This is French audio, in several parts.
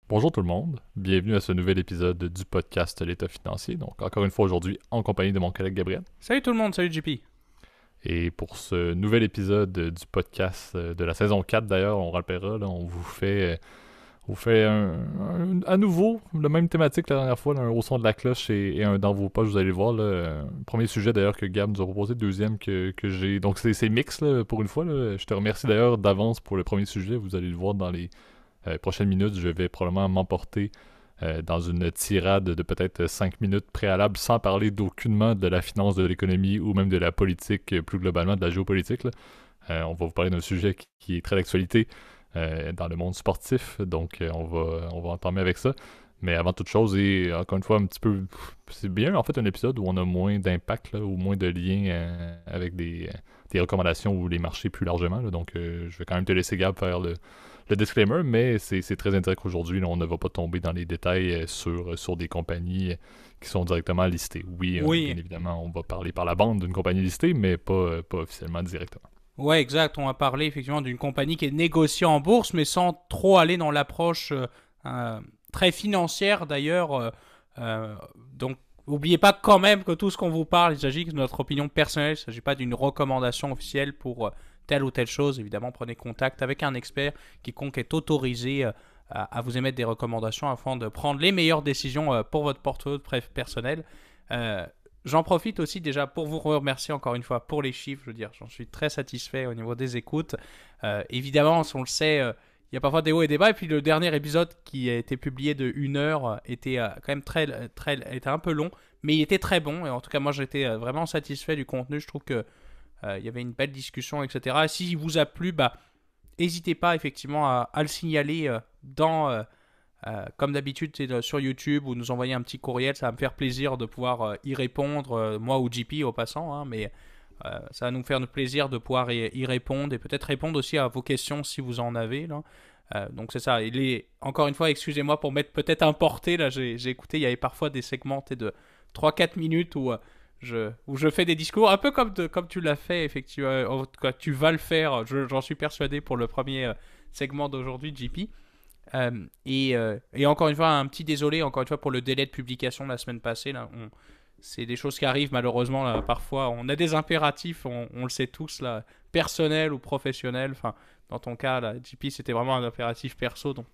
Bonjour tout le monde, bienvenue à ce nouvel épisode du podcast L'État financier. Donc encore une fois aujourd'hui en compagnie de mon collègue Gabriel. Salut tout le monde, salut JP. Et pour ce nouvel épisode du podcast de la saison 4 d'ailleurs, on rappellera, là, on vous fait à nouveau la même thématique que la dernière fois, là, un au son de la cloche et un dans vos poches, vous allez le voir. Là, premier sujet d'ailleurs que Gab nous a proposé, deuxième que j'ai. Donc c'est mix là, pour une fois. Là. Je te remercie d'ailleurs d'avance pour le premier sujet, vous allez le voir dans les prochaines minutes, je vais probablement m'emporter dans une tirade de peut-être 5 minutes préalable sans parler d'aucunement de la finance, de l'économie ou même de la politique, plus globalement de la géopolitique. Là. On va vous parler d'un sujet qui est très d'actualité dans le monde sportif, donc on va entamer avec ça. Mais avant toute chose, et encore une fois, un petit peu, c'est bien en fait un épisode où on a moins d'impact là, ou moins de liens avec des recommandations ou les marchés plus largement. Là. Donc je vais quand même te laisser Gab faire le disclaimer, mais c'est très intéressant qu'aujourd'hui, on ne va pas tomber dans les détails sur des compagnies qui sont directement listées. Oui, bien Oui, évidemment, on va parler par la bande d'une compagnie listée, mais pas officiellement directement. ouais, exact. On va parler effectivement d'une compagnie qui est négociée en bourse, mais sans trop aller dans l'approche euh, très financière d'ailleurs. Euh, donc, n'oubliez pas quand même que tout ce qu'on vous parle, il s'agit de notre opinion personnelle, il ne s'agit pas d'une recommandation officielle pour telle ou telle chose. Évidemment, prenez contact avec un expert quiconque est autorisé à vous émettre des recommandations afin de prendre les meilleures décisions pour votre portefeuille personnel. Euh, J'en profite aussi déjà pour vous remercier encore une fois pour les chiffres. Je veux dire, j'en suis très satisfait au niveau des écoutes. Évidemment, on le sait, il y a parfois des hauts et des bas. Et puis le dernier épisode qui a été publié de 1 heure était quand même était un peu long, mais il était très bon. Et en tout cas, moi, j'étais vraiment satisfait du contenu. Je trouve que il y avait une belle discussion, etc. Et s'il vous a plu, bah, n'hésitez pas effectivement à le signaler comme d'habitude, c'est sur YouTube ou nous envoyer un petit courriel. Ça va me faire plaisir de pouvoir y répondre, moi ou JP au passant, hein, mais ça va nous faire plaisir de pouvoir y répondre et peut-être répondre aussi à vos questions si vous en avez. Là. Donc c'est ça. Encore une fois, excusez-moi pour m'être peut-être importé. Là, j'ai écouté, il y avait parfois des segments de 3-4 minutes où je fais des discours, un peu comme tu l'as fait, effectivement. En tout cas, tu vas le faire, j'en suis persuadé pour le premier segment d'aujourd'hui, JP. Et encore une fois, un petit désolé encore une fois pour le délai de publication de la semaine passée. Là, c'est des choses qui arrivent malheureusement. Là, parfois, on a des impératifs, on le sait tous, là, personnels ou professionnels. Enfin, dans ton cas, là, JP, c'était vraiment un impératif perso, donc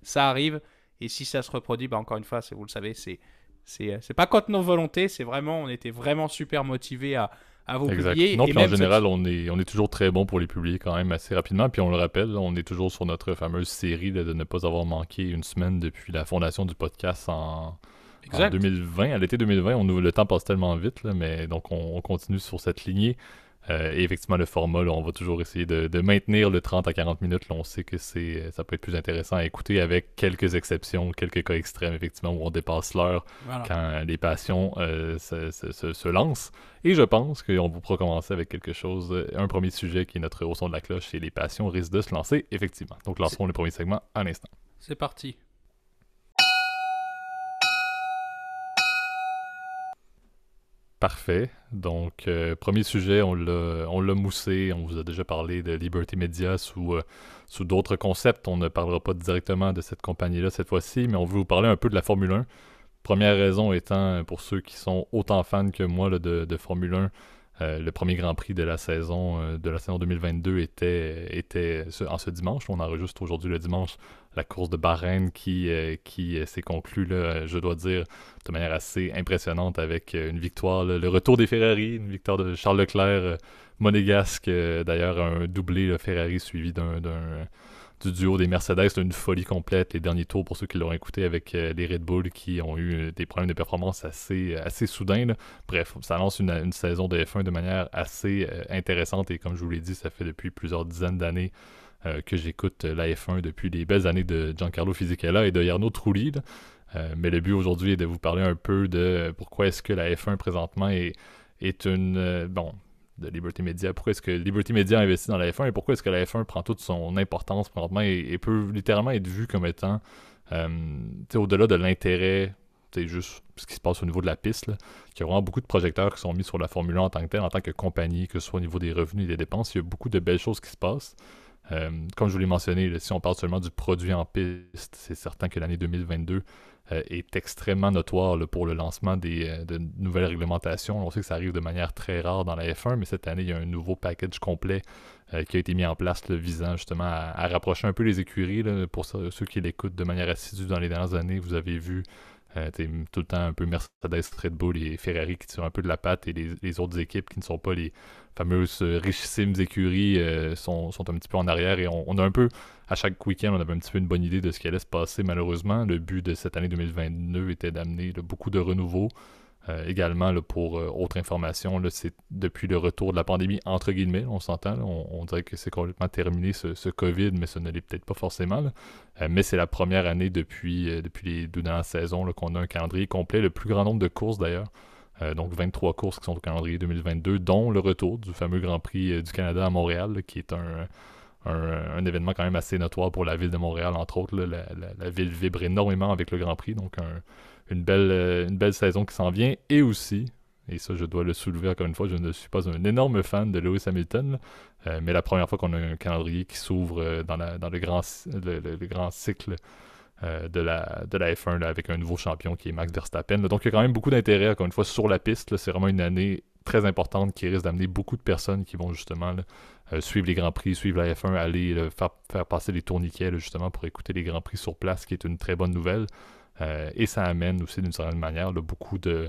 ça arrive. Et si ça se reproduit, bah, encore une fois, vous le savez, c'est pas contre nos volontés, c'est vraiment, on était vraiment super motivés à vous Exact. publier. Non, Et puis en même général, on est toujours très bon pour les publier quand même assez rapidement. Puis on le rappelle, là, on est toujours sur notre fameuse série là, de ne pas avoir manqué une semaine depuis la fondation du podcast en exact. 2020. À l'été 2020, le temps passe tellement vite, là, mais donc on continue sur cette lignée. Et effectivement, le format, là, on va toujours essayer de maintenir le 30 à 40 minutes. Là, on sait que ça peut être plus intéressant à écouter avec quelques exceptions, quelques cas extrêmes, effectivement, où on dépasse l'heure Voilà. quand les passions se lancent. Et je pense qu'on pourra commencer avec quelque chose, un premier sujet qui est notre au son de la cloche, et les passions risquent de se lancer, effectivement. Donc, C'est lançons le premier segment à l'instant. c'est parti. Parfait. Donc, premier sujet, on l'a moussé. On vous a déjà parlé de Liberty Media sous d'autres concepts. On ne parlera pas directement de cette compagnie-là cette fois-ci, mais on veut vous parler un peu de la Formule 1. Première raison étant, pour ceux qui sont autant fans que moi là, de Formule 1, le premier Grand Prix de la saison 2022 était en ce dimanche. On enregistre aujourd'hui le dimanche la course de Bahreïn qui s'est conclue, là, je dois dire, de manière assez impressionnante avec une victoire, là, le retour des Ferrari, une victoire de Charles Leclerc, monégasque, d'ailleurs un doublé là, Ferrari suivi du duo des Mercedes, une folie complète. Les derniers tours, pour ceux qui l'ont écouté avec les Red Bull, qui ont eu des problèmes de performance assez soudains. Là. Bref, ça lance une saison de F1 de manière assez intéressante. Et comme je vous l'ai dit, ça fait depuis plusieurs dizaines d'années que j'écoute la F1 depuis les belles années de Giancarlo Fisichella et de Jarno Trulli. Là. Mais le but aujourd'hui est de vous parler un peu de pourquoi est-ce que la F1 présentement est une... bon, de Liberty Media. Pourquoi est-ce que Liberty Media investit dans la F1 et pourquoi est-ce que la F1 prend toute son importance présentement et peut littéralement être vue comme étant, au-delà de l'intérêt, c'est juste ce qui se passe au niveau de la piste, là, qu'il y a vraiment beaucoup de projecteurs qui sont mis sur la Formule 1 en tant que telle, en tant que compagnie, que ce soit au niveau des revenus et des dépenses. Il y a beaucoup de belles choses qui se passent. Comme je vous l'ai mentionné, là, si on parle seulement du produit en piste, c'est certain que l'année 2022 est extrêmement notoire là, pour le lancement de nouvelles réglementations. On sait que ça arrive de manière très rare dans la F1, mais cette année, il y a un nouveau package complet qui a été mis en place là, visant justement à rapprocher un peu les écuries. Là, pour ceux qui l'écoutent de manière assidue dans les dernières années, vous avez vu tout le temps un peu Mercedes, Red Bull et Ferrari qui tirent un peu de la patte et les autres équipes qui ne sont pas les fameuses richissimes écuries sont un petit peu en arrière et on a un peu, à chaque week-end, on avait un petit peu une bonne idée de ce qui allait se passer malheureusement. Le but de cette année 2022 était d'amener là, beaucoup de renouveau. Également, là, pour autre information, là, c'est depuis le retour de la pandémie, entre guillemets, on s'entend, là, on dirait que c'est complètement terminé ce COVID, mais ça ne l'est peut-être pas forcément. Là. Mais c'est la première année depuis les 2 dernières saisons là, qu'on a un calendrier complet, le plus grand nombre de courses d'ailleurs. Donc 23 courses qui sont au calendrier 2022, dont le retour du fameux Grand Prix du Canada à Montréal, là, qui est un événement quand même assez notoire pour la ville de Montréal, entre autres. Là. La ville vibre énormément avec le Grand Prix, donc une belle saison qui s'en vient. Et aussi, et ça je dois le soulever encore une fois, je ne suis pas un énorme fan de Lewis Hamilton, mais la première fois qu'on a un calendrier qui s'ouvre dans le grand cycle de la F1 là, avec un nouveau champion qui est Max Verstappen. Là. Donc il y a quand même beaucoup d'intérêt, encore une fois, sur la piste. Là. C'est vraiment une année très importante qui risque d'amener beaucoup de personnes qui vont justement là, suivre les Grands Prix, suivre la F1, aller faire passer les tourniquets là, justement pour écouter les Grands Prix sur place, qui est une très bonne nouvelle. Et ça amène aussi d'une certaine manière là, beaucoup de,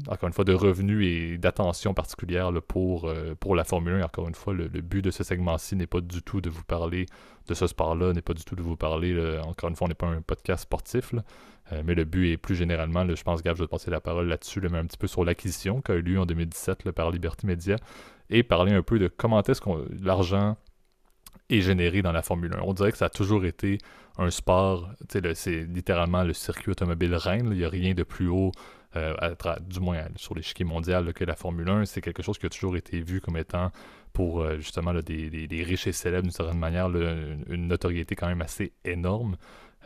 encore une fois, de revenus et d'attention particulière là, pour la Formule 1. Et encore une fois, le but de ce segment-ci n'est pas du tout de vous parler de ce sport-là, n'est pas du tout de vous parler, là, encore une fois, on n'est pas un podcast sportif, là, mais le but est plus généralement, là, je pense, Gab, je vais te passer la parole là-dessus, là, mais un petit peu sur l'acquisition qui a eu lieu en 2017 là, par Liberty Media, et parler un peu de comment est-ce que l'argent est généré dans la Formule 1. On dirait que ça a toujours été un sport, c'est littéralement le circuit automobile reine, il n'y a rien de plus haut, du moins sur l'échiquier mondial là, que la Formule 1. C'est quelque chose qui a toujours été vu comme étant pour justement là, des riches et célèbres d'une certaine manière, là, une notoriété quand même assez énorme.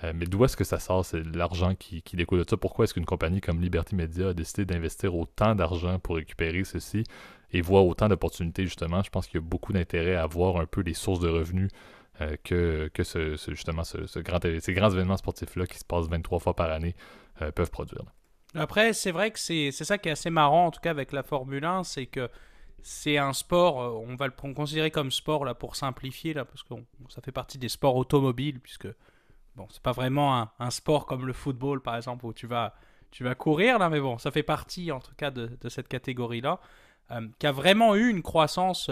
Mais d'où est-ce que ça sort? C'est l'argent qui découle de ça. Pourquoi est-ce qu'une compagnie comme Liberty Media a décidé d'investir autant d'argent pour récupérer ceci et voit autant d'opportunités justement? Je pense qu'il y a beaucoup d'intérêt à voir un peu les sources de revenus que ces grands événements sportifs-là qui se passent 23 fois par année peuvent produire. Après, c'est vrai que c'est ça qui est assez marrant, en tout cas avec la Formule 1, c'est que c'est un sport, on va le considérer comme sport là pour simplifier, là, parce que ça fait partie des sports automobiles, puisque bon, c'est pas vraiment un sport comme le football par exemple où tu vas courir là, mais bon, ça fait partie en tout cas de cette catégorie-là, qui a vraiment eu une croissance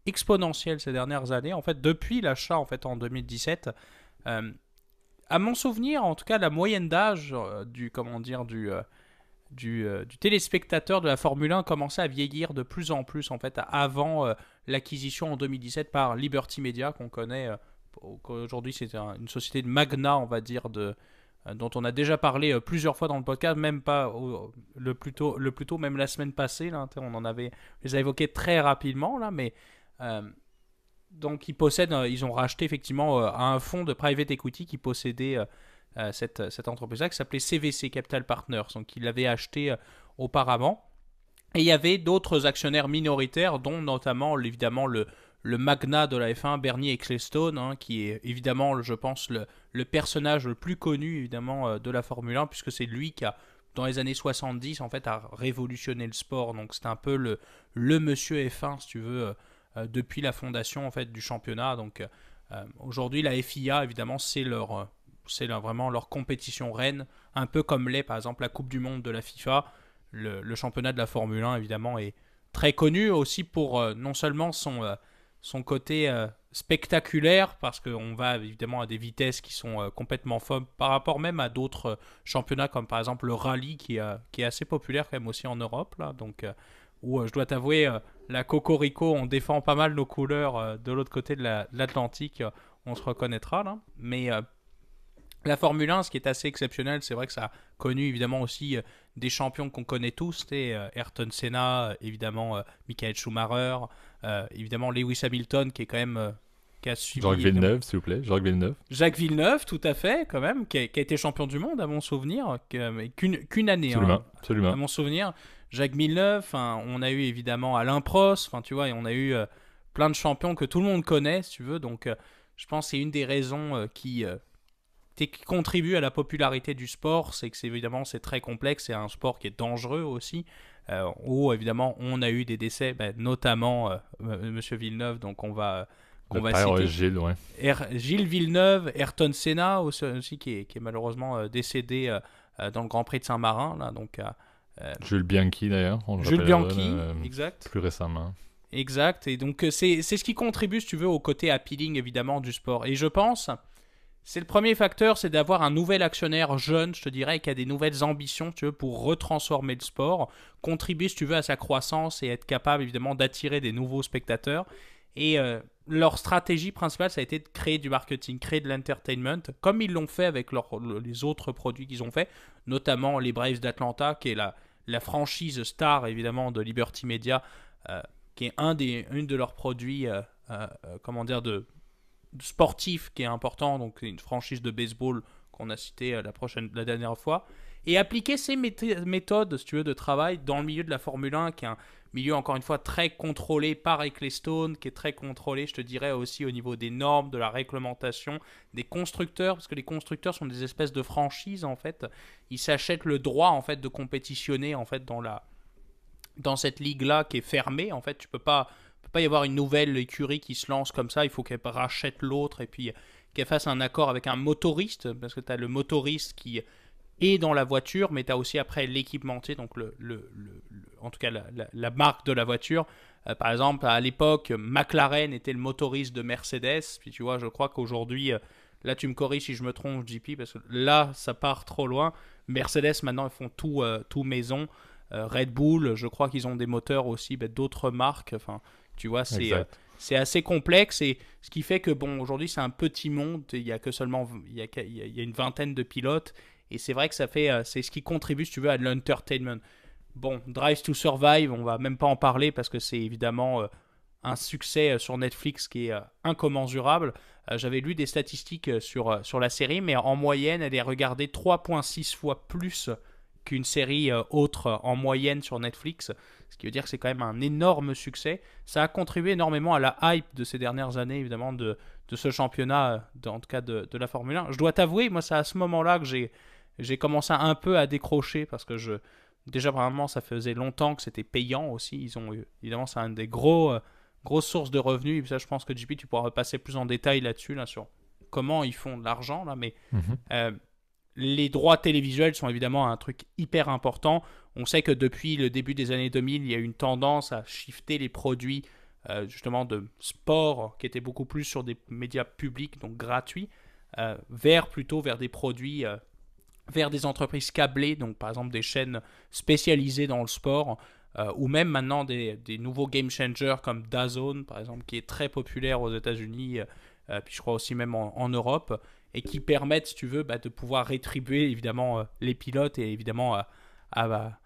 exponentielle ces dernières années. En fait, depuis l'achat en fait en 2017, à mon souvenir, en tout cas, la moyenne d'âge du téléspectateur de la Formule 1 commençait à vieillir de plus en plus en fait avant l'acquisition en 2017 par Liberty Media qu'on connaît aujourd'hui. C'est une société de magnat, on va dire, dont on a déjà parlé plusieurs fois dans le podcast, même pas le plus tôt même la semaine passée là, on les a évoqués très rapidement là, mais donc ils ont racheté effectivement un fonds de private equity qui possédait cette entreprise-là qui s'appelait CVC Capital Partners, donc ils l'avaient acheté auparavant. Et il y avait d'autres actionnaires minoritaires, dont notamment évidemment le magnat de la F1, Bernie Ecclestone, hein, qui est évidemment, je pense, le personnage le plus connu évidemment de la Formule 1, puisque c'est lui qui a, dans les années 70, en fait, a révolutionné le sport. Donc c'est un peu le monsieur F1, si tu veux, depuis la fondation en fait du championnat. Donc aujourd'hui la FIA évidemment c'est vraiment leur compétition reine, un peu comme l'est par exemple la Coupe du Monde de la FIFA. Le championnat de la Formule 1 évidemment est très connu aussi pour non seulement son côté spectaculaire, parce qu'on va évidemment à des vitesses qui sont complètement folles par rapport même à d'autres championnats comme par exemple le rallye qui est assez populaire quand même aussi en Europe là. Donc où je dois t'avouer, la Cocorico, on défend pas mal nos couleurs de l'autre côté de l'Atlantique, on se reconnaîtra là. Mais la Formule 1, ce qui est assez exceptionnel, c'est vrai que ça a connu évidemment aussi des champions qu'on connaît tous, c'était Ayrton Senna, évidemment Michael Schumacher, évidemment Lewis Hamilton qui est quand même... qui a suivi, Jacques Villeneuve, s'il vous plaît. Jacques Villeneuve, tout à fait, quand même, qui a été champion du monde, à mon souvenir, qu'une année, absolument. À mon souvenir. Jacques Villeneuve, on a eu évidemment Alain Prost, tu vois, et on a eu plein de champions que tout le monde connaît, si tu veux. Donc, je pense que c'est une des raisons qui contribue à la popularité du sport. C'est que évidemment, c'est très complexe. C'est un sport qui est dangereux aussi. Où, évidemment, on a eu des décès, notamment Monsieur Villeneuve. Donc, qu'on Le va père, citer. Gilles, ouais. Gilles Villeneuve, Ayrton Senna aussi qui est malheureusement décédé dans le Grand Prix de Saint-Marin. Là, donc, Jules Bianchi, d'ailleurs, on le Jules rappellera, Bianchi, là, exact. plus récemment. Exact, et donc c'est ce qui contribue, si tu veux, au côté appealing, évidemment, du sport. Et je pense, c'est le premier facteur, c'est d'avoir un nouvel actionnaire jeune, je te dirais, qui a des nouvelles ambitions, si tu veux, pour retransformer le sport, contribuer, si tu veux, à sa croissance et être capable, évidemment, d'attirer des nouveaux spectateurs. Et leur stratégie principale, ça a été de créer du marketing, créer de l'entertainment, comme ils l'ont fait avec les autres produits qu'ils ont fait, notamment les Braves d'Atlanta, qui est la franchise star, évidemment, de Liberty Media, qui est une de leurs produits, comment dire, de sportif qui est important, donc une franchise de baseball qu'on a cité la dernière fois, et appliquer ces méthodes, si tu veux, de travail dans le milieu de la Formule 1, qui est un milieu, encore une fois, très contrôlé par Ecclestone, qui est très contrôlé, je te dirais, aussi au niveau des normes, de la réglementation, des constructeurs, parce que les constructeurs sont des espèces de franchises, en fait. Ils s'achètent le droit, en fait, de compétitionner, en fait, dans cette ligue-là qui est fermée. En fait, tu peux pas y avoir une nouvelle écurie qui se lance comme ça. Il faut qu'elle rachète l'autre et puis qu'elle fasse un accord avec un motoriste, parce que tu as le motoriste qui est dans la voiture, mais tu as aussi après l'équipementier, donc en tout cas la marque de la voiture. Par exemple, à l'époque, McLaren était le motoriste de Mercedes. Puis tu vois, je crois qu'aujourd'hui, là tu me corriges si je me trompe, JP, parce que là ça part trop loin. Mercedes maintenant ils font tout maison. Red Bull, je crois qu'ils ont des moteurs aussi, d'autres marques. Enfin, tu vois, c'est assez complexe, et ce qui fait que bon, aujourd'hui c'est un petit monde. Il y a que seulement il y a une vingtaine de pilotes, et c'est vrai que c'est ce qui contribue, si tu veux, à l'entertainment. Bon, Drive to Survive, on va même pas en parler parce que c'est évidemment un succès sur Netflix qui est incommensurable. J'avais lu des statistiques sur la série, mais en moyenne, elle est regardée 3,6 fois plus qu'une série autre en moyenne sur Netflix, ce qui veut dire que c'est quand même un énorme succès. Ça a contribué énormément à la hype de ces dernières années, évidemment, de ce championnat, en tout cas de la Formule 1. Je dois t'avouer, moi, c'est à ce moment-là que j'ai commencé un peu à décrocher, parce que déjà, vraiment, ça faisait longtemps que c'était payant aussi. Évidemment, c'est un des grosses sources de revenus, et ça, je pense que JP, tu pourras repasser plus en détail là-dessus, là, sur comment ils font de l'argent, là, mais... les droits télévisuels sont évidemment un truc hyper important. On sait que depuis le début des années 2000, il y a eu une tendance à shifter les produits justement de sport, qui étaient beaucoup plus sur des médias publics, donc gratuits, plutôt vers des produits, vers des entreprises câblées, donc par exemple des chaînes spécialisées dans le sport, ou même maintenant des nouveaux game changers comme DAZN, par exemple, qui est très populaire aux États-Unis, puis je crois aussi même en Europe, et qui permettent, si tu veux, de pouvoir rétribuer évidemment les pilotes, et évidemment à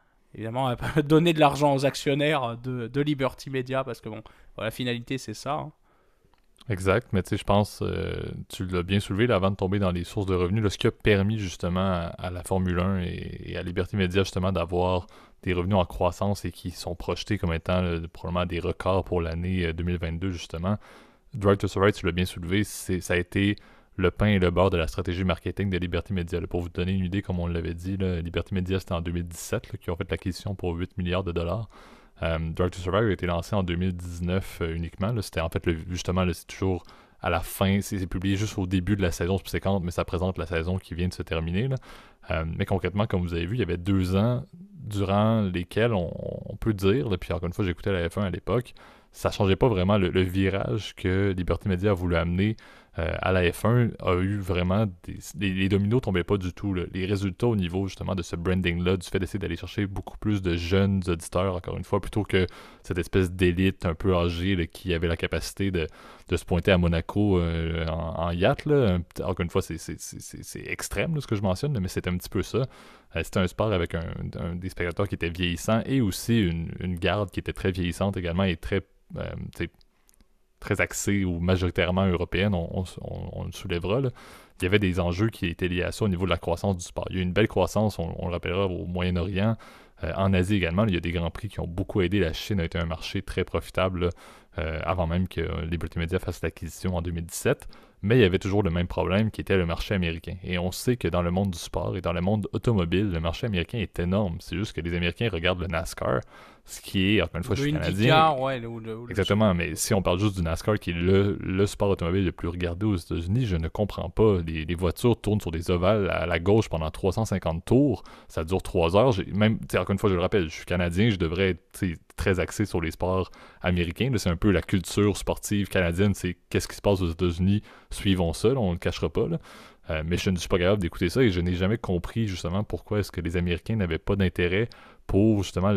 donner de l'argent aux actionnaires de Liberty Media, parce que bon, la finalité c'est ça. Hein. Exact, mais tu sais, je pense, tu l'as bien soulevé là, avant de tomber dans les sources de revenus, là, ce qui a permis justement à la Formule 1 et à Liberty Media justement d'avoir des revenus en croissance et qui sont projetés comme étant probablement des records pour l'année 2022 justement. Drive to Survive, tu l'as bien soulevé, ça a été le pain et le beurre de la stratégie marketing de Liberty Media. Là, pour vous donner une idée, comme on l'avait dit, là, Liberty Media, c'était en 2017 là, qui ont fait l'acquisition pour 8 milliards de dollars. Drive to Survive a été lancé en 2019 uniquement. Là. C'était en fait, justement, là, c'est toujours à la fin, c'est publié juste au début de la saison subséquente, mais ça présente la saison qui vient de se terminer. Là. Mais concrètement, comme vous avez vu, il y avait 2 ans durant lesquels on peut dire, là, puis encore une fois, j'écoutais la F1 à l'époque, ça changeait pas vraiment le virage que Liberty Media a voulu amener à la F1 a eu vraiment les dominos tombaient pas du tout. Là. Les résultats au niveau justement de ce branding-là, du fait d'essayer d'aller chercher beaucoup plus de jeunes auditeurs, encore une fois, plutôt que cette espèce d'élite un peu âgée là, qui avait la capacité de se pointer à Monaco en yacht. Là. Encore une fois, c'est extrême là, ce que je mentionne, là, mais c'est un petit peu ça. C'était un sport avec des spectateurs qui étaient vieillissants et aussi une garde qui était très vieillissante également et très axée ou majoritairement européenne, on le soulèvera. Là. Il y avait des enjeux qui étaient liés à ça au niveau de la croissance du sport. Il y a eu une belle croissance, on le rappellera, au Moyen-Orient, En Asie également, il y a des grands prix qui ont beaucoup aidé. La Chine a été un marché très profitable là, avant même que Liberty Media fasse l'acquisition en 2017. Mais il y avait toujours le même problème qui était le marché américain. Et on sait que dans le monde du sport et dans le monde automobile, le marché américain est énorme. C'est juste que les Américains regardent le NASCAR, ce qui est, encore une fois, Ou je le suis canadien. IndyCar, ouais, Exactement, mais si on parle juste du NASCAR, qui est le sport automobile le plus regardé aux États-Unis, je ne comprends pas. Les voitures tournent sur des ovales à la gauche pendant 350 tours, ça dure 3 heures. Même, encore une fois, je le rappelle, je suis canadien, je devrais être très axé sur les sports américains. Là, c'est un peu la culture sportive canadienne, c'est qu'est-ce qui se passe aux États-Unis, suivons ça, là, on ne le cachera pas. Là. Mais je ne suis pas capable d'écouter ça et je n'ai jamais compris justement pourquoi est-ce que les Américains n'avaient pas d'intérêt pour justement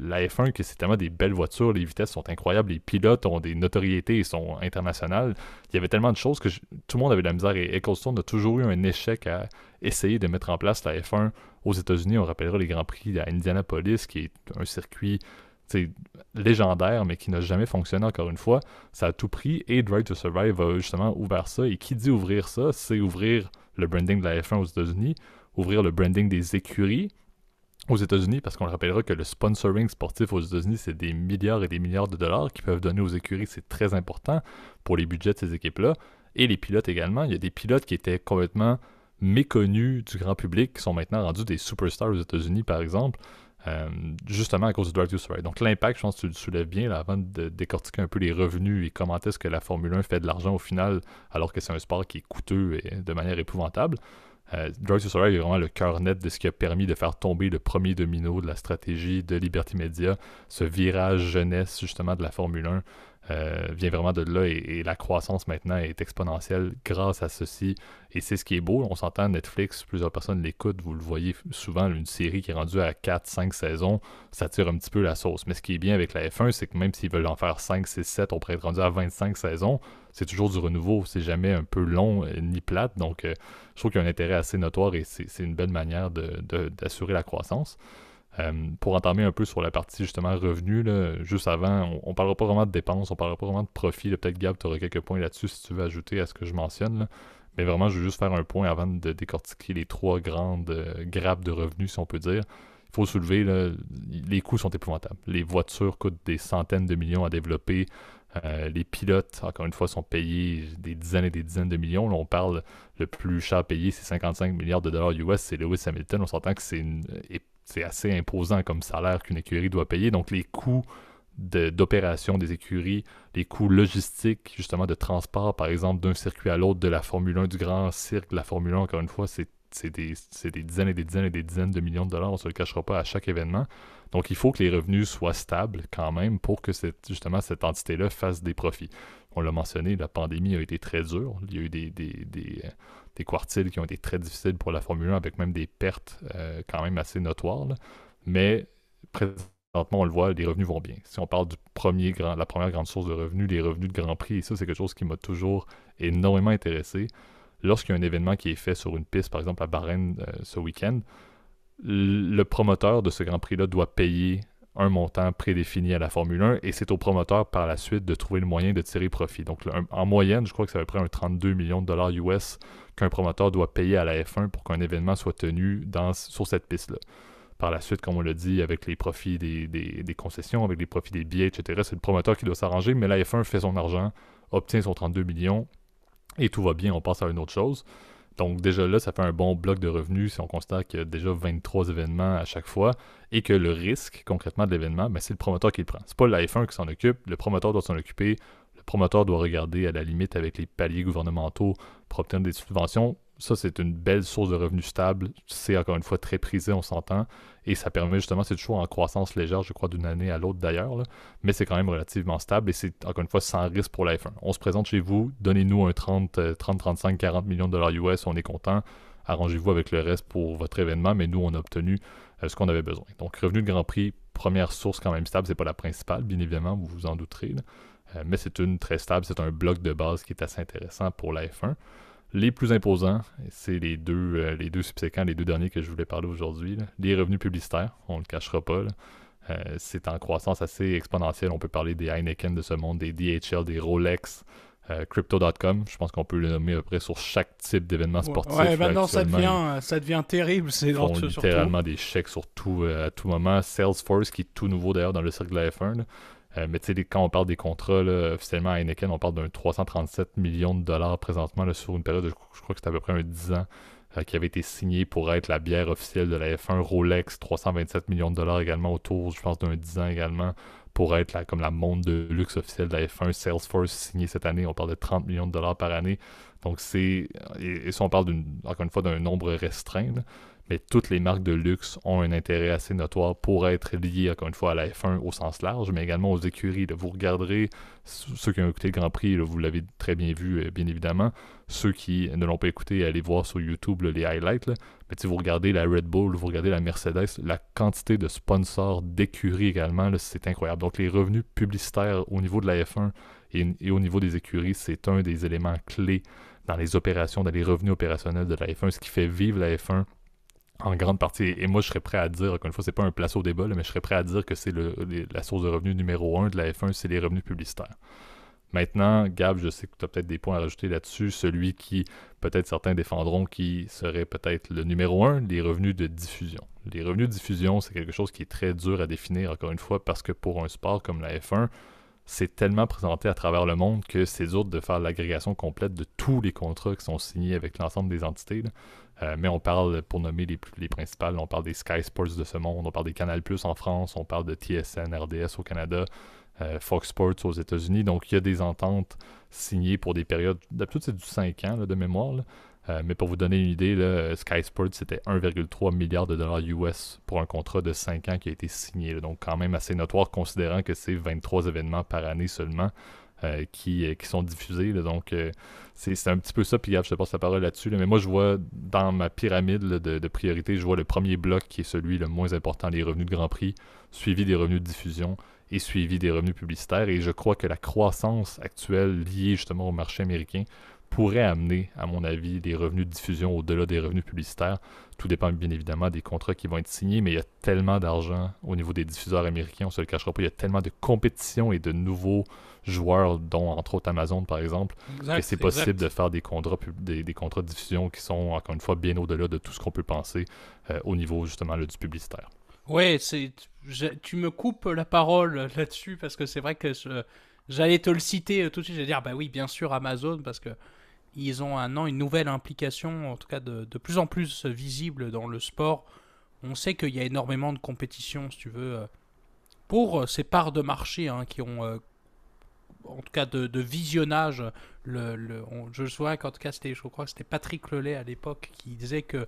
la F1, que c'est tellement des belles voitures, les vitesses sont incroyables, les pilotes ont des notoriétés et sont internationales. Il y avait tellement de choses que tout le monde avait de la misère et Ecclestone a toujours eu un échec à essayer de mettre en place la F1 aux États-Unis. On rappellera les Grands Prix à Indianapolis, qui est un circuit légendaire, mais qui n'a jamais fonctionné encore une fois. Ça a tout pris et Drive to Survive a justement ouvert ça. Et qui dit ouvrir ça, c'est ouvrir le branding de la F1 aux États-Unis, ouvrir le branding des écuries aux États-Unis, parce qu'on le rappellera que le sponsoring sportif aux États-Unis, c'est des milliards et des milliards de dollars qu'ils peuvent donner aux écuries. C'est très important pour les budgets de ces équipes-là. Et les pilotes également. Il y a des pilotes qui étaient complètement méconnus du grand public, qui sont maintenant rendus des superstars aux États-Unis, par exemple. Justement à cause du Drive to Survive. Donc l'impact, je pense que tu le soulèves bien là, avant de décortiquer un peu les revenus et comment est-ce que la Formule 1 fait de l'argent au final, alors que c'est un sport qui est coûteux et de manière épouvantable. Drive to Survive est vraiment le cœur net de ce qui a permis de faire tomber le premier domino de la stratégie de Liberty Media, ce virage jeunesse justement de la Formule 1. Vient vraiment de là et la croissance maintenant est exponentielle grâce à ceci et c'est ce qui est beau, on s'entend Netflix, plusieurs personnes l'écoutent, vous le voyez souvent, une série qui est rendue à 4-5 saisons, ça tire un petit peu la sauce, mais ce qui est bien avec la F1 c'est que même s'ils veulent en faire 5, 6, 7, on pourrait être rendu à 25 saisons, c'est toujours du renouveau, c'est jamais un peu long ni plate, donc je trouve qu'il y a un intérêt assez notoire et c'est une belle manière d'assurer la croissance. Pour entamer un peu sur la partie justement revenus, là, juste avant, on parlera pas vraiment de dépenses, on parlera pas vraiment de profit. Peut-être Gab, tu auras quelques points là-dessus si tu veux ajouter à ce que je mentionne. Là. Mais vraiment, je veux juste faire un point avant de décortiquer les trois grandes grappes de revenus, si on peut dire. Il faut soulever, là, les coûts sont épouvantables. Les voitures coûtent des centaines de millions à développer. Les pilotes, encore une fois, sont payés des dizaines et des dizaines de millions. Là, on parle, le plus cher payé, c'est 55 milliards de dollars US, c'est Lewis Hamilton. On s'entend que c'est assez imposant comme salaire qu'une écurie doit payer. Donc, les coûts d'opération des écuries, les coûts logistiques, justement, de transport, par exemple, d'un circuit à l'autre, de la Formule 1, du grand cirque de la Formule 1, encore une fois, c'est des dizaines et des dizaines et des dizaines de millions de dollars, on ne se le cachera pas à chaque événement. Donc, il faut que les revenus soient stables quand même pour que justement cette entité-là fasse des profits. On l'a mentionné, la pandémie a été très dure. Il y a eu des quartiles qui ont été très difficiles pour la Formule 1 avec même des pertes quand même assez notoires. Là. Mais présentement, on le voit, les revenus vont bien. Si on parle la première grande source de revenus, les revenus de Grand Prix, et ça, c'est quelque chose qui m'a toujours énormément intéressé. Lorsqu'il y a un événement qui est fait sur une piste, par exemple à Bahreïn ce week-end, le promoteur de ce Grand Prix-là doit payer un montant prédéfini à la Formule 1 et c'est au promoteur par la suite de trouver le moyen de tirer profit. Donc en moyenne, je crois que ça va près un 32 millions de dollars US qu'un promoteur doit payer à la F1 pour qu'un événement soit tenu sur cette piste-là. Par la suite, comme on l'a dit, avec les profits des concessions, avec les profits des billets, etc., c'est le promoteur qui doit s'arranger, mais la F1 fait son argent, obtient son 32 millions et tout va bien, on passe à une autre chose. Donc déjà là, ça fait un bon bloc de revenus si on considère qu'il y a déjà 23 événements à chaque fois et que le risque concrètement de l'événement, ben, c'est le promoteur qui le prend. C'est pas la F1 qui s'en occupe, le promoteur doit s'en occuper, le promoteur doit regarder à la limite avec les paliers gouvernementaux pour obtenir des subventions. Ça, c'est une belle source de revenus stable. C'est encore une fois très prisé, on s'entend. Et ça permet justement, c'est toujours en croissance légère, je crois, d'une année à l'autre d'ailleurs. Là. Mais c'est quand même relativement stable et c'est encore une fois sans risque pour la F1. On se présente chez vous, donnez-nous un 30, 35, 40 millions de dollars US, on est content. Arrangez-vous avec le reste pour votre événement, mais nous, on a obtenu ce qu'on avait besoin. Donc, revenu de Grand Prix, première source quand même stable. C'est pas la principale, bien évidemment, vous vous en douterez. Mais c'est une très stable, c'est un bloc de base qui est assez intéressant pour la F1. Les plus imposants, c'est les deux subséquents, les deux derniers que je voulais parler aujourd'hui. Là. Les revenus publicitaires, on ne le cachera pas. C'est en croissance assez exponentielle. On peut parler des Heineken de ce monde, des DHL, des Rolex, Crypto.com, je pense qu'on peut le nommer à peu près sur chaque type d'événement sportif. Ouais, maintenant actuellement, ça devient terrible. C'est ils font surtout. littéralement des chèques sur tout, à tout moment. Salesforce, qui est tout nouveau d'ailleurs dans le cercle de la F1. Là. Mais tu sais, quand on parle des contrats, là, officiellement à Heineken, on parle d'un 337 millions de dollars présentement là, sur une période, je crois que c'est à peu près un 10 ans, qui avait été signé pour être la bière officielle de la F1. Rolex, 327 millions de dollars également autour, je pense, d'un 10 ans également, pour être comme la montre de luxe officielle de la F1. Salesforce signé cette année, on parle de 30 millions de dollars par année. Donc et ça on parle encore une fois d'un nombre restreint, là, mais toutes les marques de luxe ont un intérêt assez notoire pour être liées, encore une fois, à la F1 au sens large, mais également aux écuries. Là. Vous regarderez, ceux qui ont écouté le Grand Prix, là, vous l'avez très bien vu, bien évidemment. Ceux qui ne l'ont pas écouté, allez voir sur YouTube là, les highlights. Là. Mais si vous regardez la Red Bull, vous regardez la Mercedes, la quantité de sponsors, d'écuries également, là, c'est incroyable. Donc les revenus publicitaires au niveau de la F1 et au niveau des écuries, c'est un des éléments clés dans les opérations, dans les revenus opérationnels de la F1, ce qui fait vivre la F1 en grande partie. Et moi, je serais prêt à dire, encore une fois, c'est pas un place au débat, là, mais je serais prêt à dire que c'est la source de revenus numéro un de la F1, c'est les revenus publicitaires. Maintenant, Gab, je sais que tu as peut-être des points à rajouter là-dessus. Celui qui, peut-être certains défendront, qui serait peut-être le numéro un, les revenus de diffusion. Les revenus de diffusion, c'est quelque chose qui est très dur à définir, encore une fois, parce que pour un sport comme la F1, c'est tellement présenté à travers le monde que c'est dur de faire l'agrégation complète de tous les contrats qui sont signés avec l'ensemble des entités. Mais on parle, pour nommer les principales, on parle des Sky Sports de ce monde, on parle des Canal+ en France, on parle de TSN, RDS au Canada, Fox Sports aux États-Unis. Donc il y a des ententes signées pour des périodes, d'habitude c'est du 5 ans là, de mémoire, là. Mais pour vous donner une idée, là, Sky Sports, c'était 1,3 milliard de dollars US pour un contrat de 5 ans qui a été signé. Là. Donc quand même assez notoire considérant que c'est 23 événements par année seulement qui sont diffusés. Là. Donc c'est un petit peu ça. Puis Gab, je te passe la parole là-dessus. Là. Mais moi, je vois dans ma pyramide là, de priorité, je vois le premier bloc qui est celui le moins important, les revenus de Grand Prix, suivi des revenus de diffusion et suivi des revenus publicitaires. Et je crois que la croissance actuelle liée justement au marché américain pourrait amener, à mon avis, des revenus de diffusion au-delà des revenus publicitaires. Tout dépend bien évidemment des contrats qui vont être signés, mais il y a tellement d'argent au niveau des diffuseurs américains, on ne se le cachera pas, il y a tellement de compétition et de nouveaux joueurs, dont entre autres Amazon par exemple, que c'est possible de faire des contrats de diffusion qui sont encore une fois bien au-delà de tout ce qu'on peut penser au niveau justement là, du publicitaire. Ouais, tu me coupes la parole là-dessus parce que c'est vrai que j'allais te le citer tout de suite. J'allais dire, bah oui, bien sûr, Amazon, parce que ils ont une nouvelle implication, en tout cas de plus en plus visible dans le sport. On sait qu'il y a énormément de compétition, si tu veux, pour ces parts de marché hein, qui ont, en tout cas de visionnage. Je me souviens qu'en tout cas, je crois que c'était Patrick Lelay à l'époque qui disait que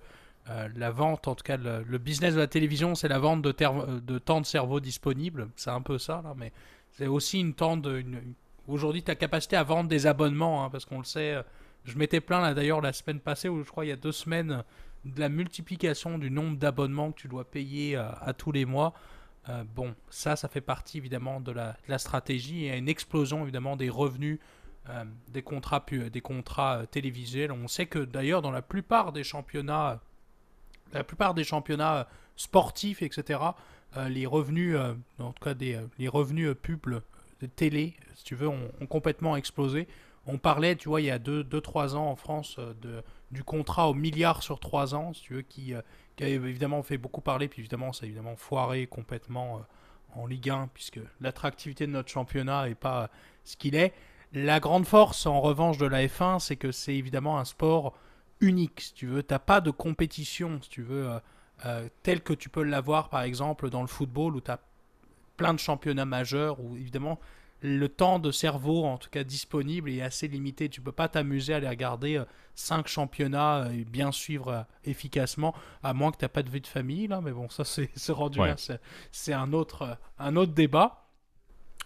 la vente, en tout cas le business de la télévision, c'est la vente de temps de cerveau disponible. C'est un peu ça, là, mais c'est aussi aujourd'hui ta capacité à vendre des abonnements, hein, parce qu'on le sait. Je m'étais plaint là d'ailleurs la semaine passée, ou je crois il y a 2 semaines, de la multiplication du nombre d'abonnements que tu dois payer à tous les mois. Bon, ça fait partie évidemment de la stratégie et une explosion évidemment des revenus des contrats télévisuels. On sait que d'ailleurs dans la plupart des championnats sportifs, etc., les revenus, en tout cas les revenus pubs de télé, si tu veux, ont complètement explosé. On parlait, tu vois, il y a 2-3 ans en France du contrat au milliard sur 3 ans, si tu veux, qui a évidemment fait beaucoup parler, puis évidemment, ça a évidemment foiré complètement en Ligue 1, puisque l'attractivité de notre championnat n'est pas ce qu'il est. La grande force, en revanche, de la F1, c'est que c'est évidemment un sport unique, si tu veux. Tu n'as pas de compétition, si tu veux, tel que tu peux l'avoir, par exemple, dans le football, où tu as plein de championnats majeurs, où évidemment le temps de cerveau en tout cas disponible est assez limité. Tu peux pas t'amuser à aller regarder 5 championnats et bien suivre efficacement, à moins que tu n'aies pas de vie de famille là, mais bon, ça c'est rendu Ouais. là, c'est un autre débat.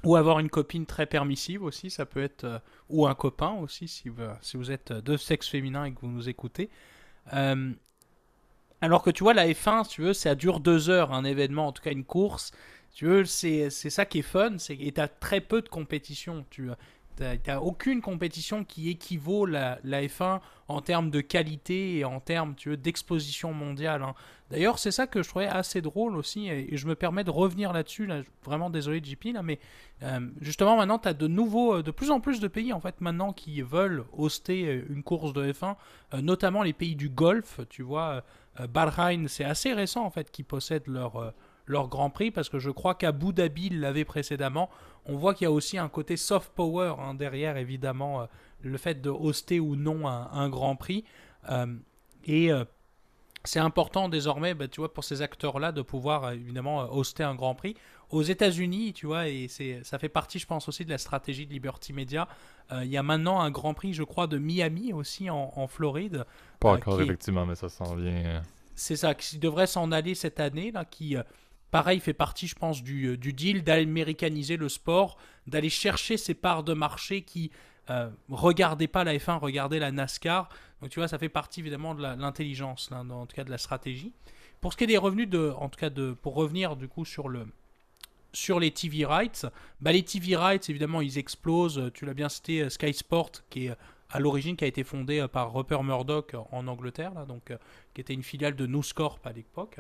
Ou avoir une copine très permissive aussi, ça peut être, ou un copain aussi si vous êtes de sexe féminin et que vous nous écoutez. Alors que tu vois, la F1, si tu veux, ça dure 2 heures, un événement, en tout cas une course. Si tu veux, c'est ça qui est fun, et tu as très peu de compétition. t'as aucune compétition qui équivaut la F1 en termes de qualité et en termes, tu veux, d'exposition mondiale, hein. D'ailleurs, c'est ça que je trouvais assez drôle aussi, et je me permets de revenir là-dessus, là, vraiment désolé JP, là, mais justement maintenant, tu as de plus en plus de pays en fait maintenant qui veulent hoster une course de F1, notamment les pays du Golfe, tu vois, Bahreïn, c'est assez récent en fait qu'ils possèdent leur Grand Prix, parce que je crois qu'Abu Dhabi l'avait précédemment. On voit qu'il y a aussi un côté soft power, hein, derrière, évidemment, le fait de hoster ou non un Grand Prix. Euh, et c'est important désormais, bah, tu vois, pour ces acteurs-là de pouvoir évidemment hoster un Grand Prix. Aux États-Unis, tu vois, et ça fait partie, je pense, aussi de la stratégie de Liberty Media. Il y a maintenant un Grand Prix, je crois, de Miami aussi en Floride. Pas encore, Qui est, effectivement, mais ça s'en vient. c'est ça, qui devrait s'en aller cette année, là, qui, pareil, fait partie, je pense, du deal d'américaniser le sport, d'aller chercher ces parts de marché qui regardaient pas la F1, regardaient la NASCAR. Donc, tu vois, ça fait partie, évidemment, de l'intelligence, là, en tout cas de la stratégie. Pour ce qui est des revenus, pour revenir, du coup, sur les TV rights, bah, les TV rights, évidemment, ils explosent. Tu l'as bien cité, Sky Sport, qui est à l'origine, qui a été fondé par Rupert Murdoch en Angleterre, là, donc, qui était une filiale de News Corp à l'époque.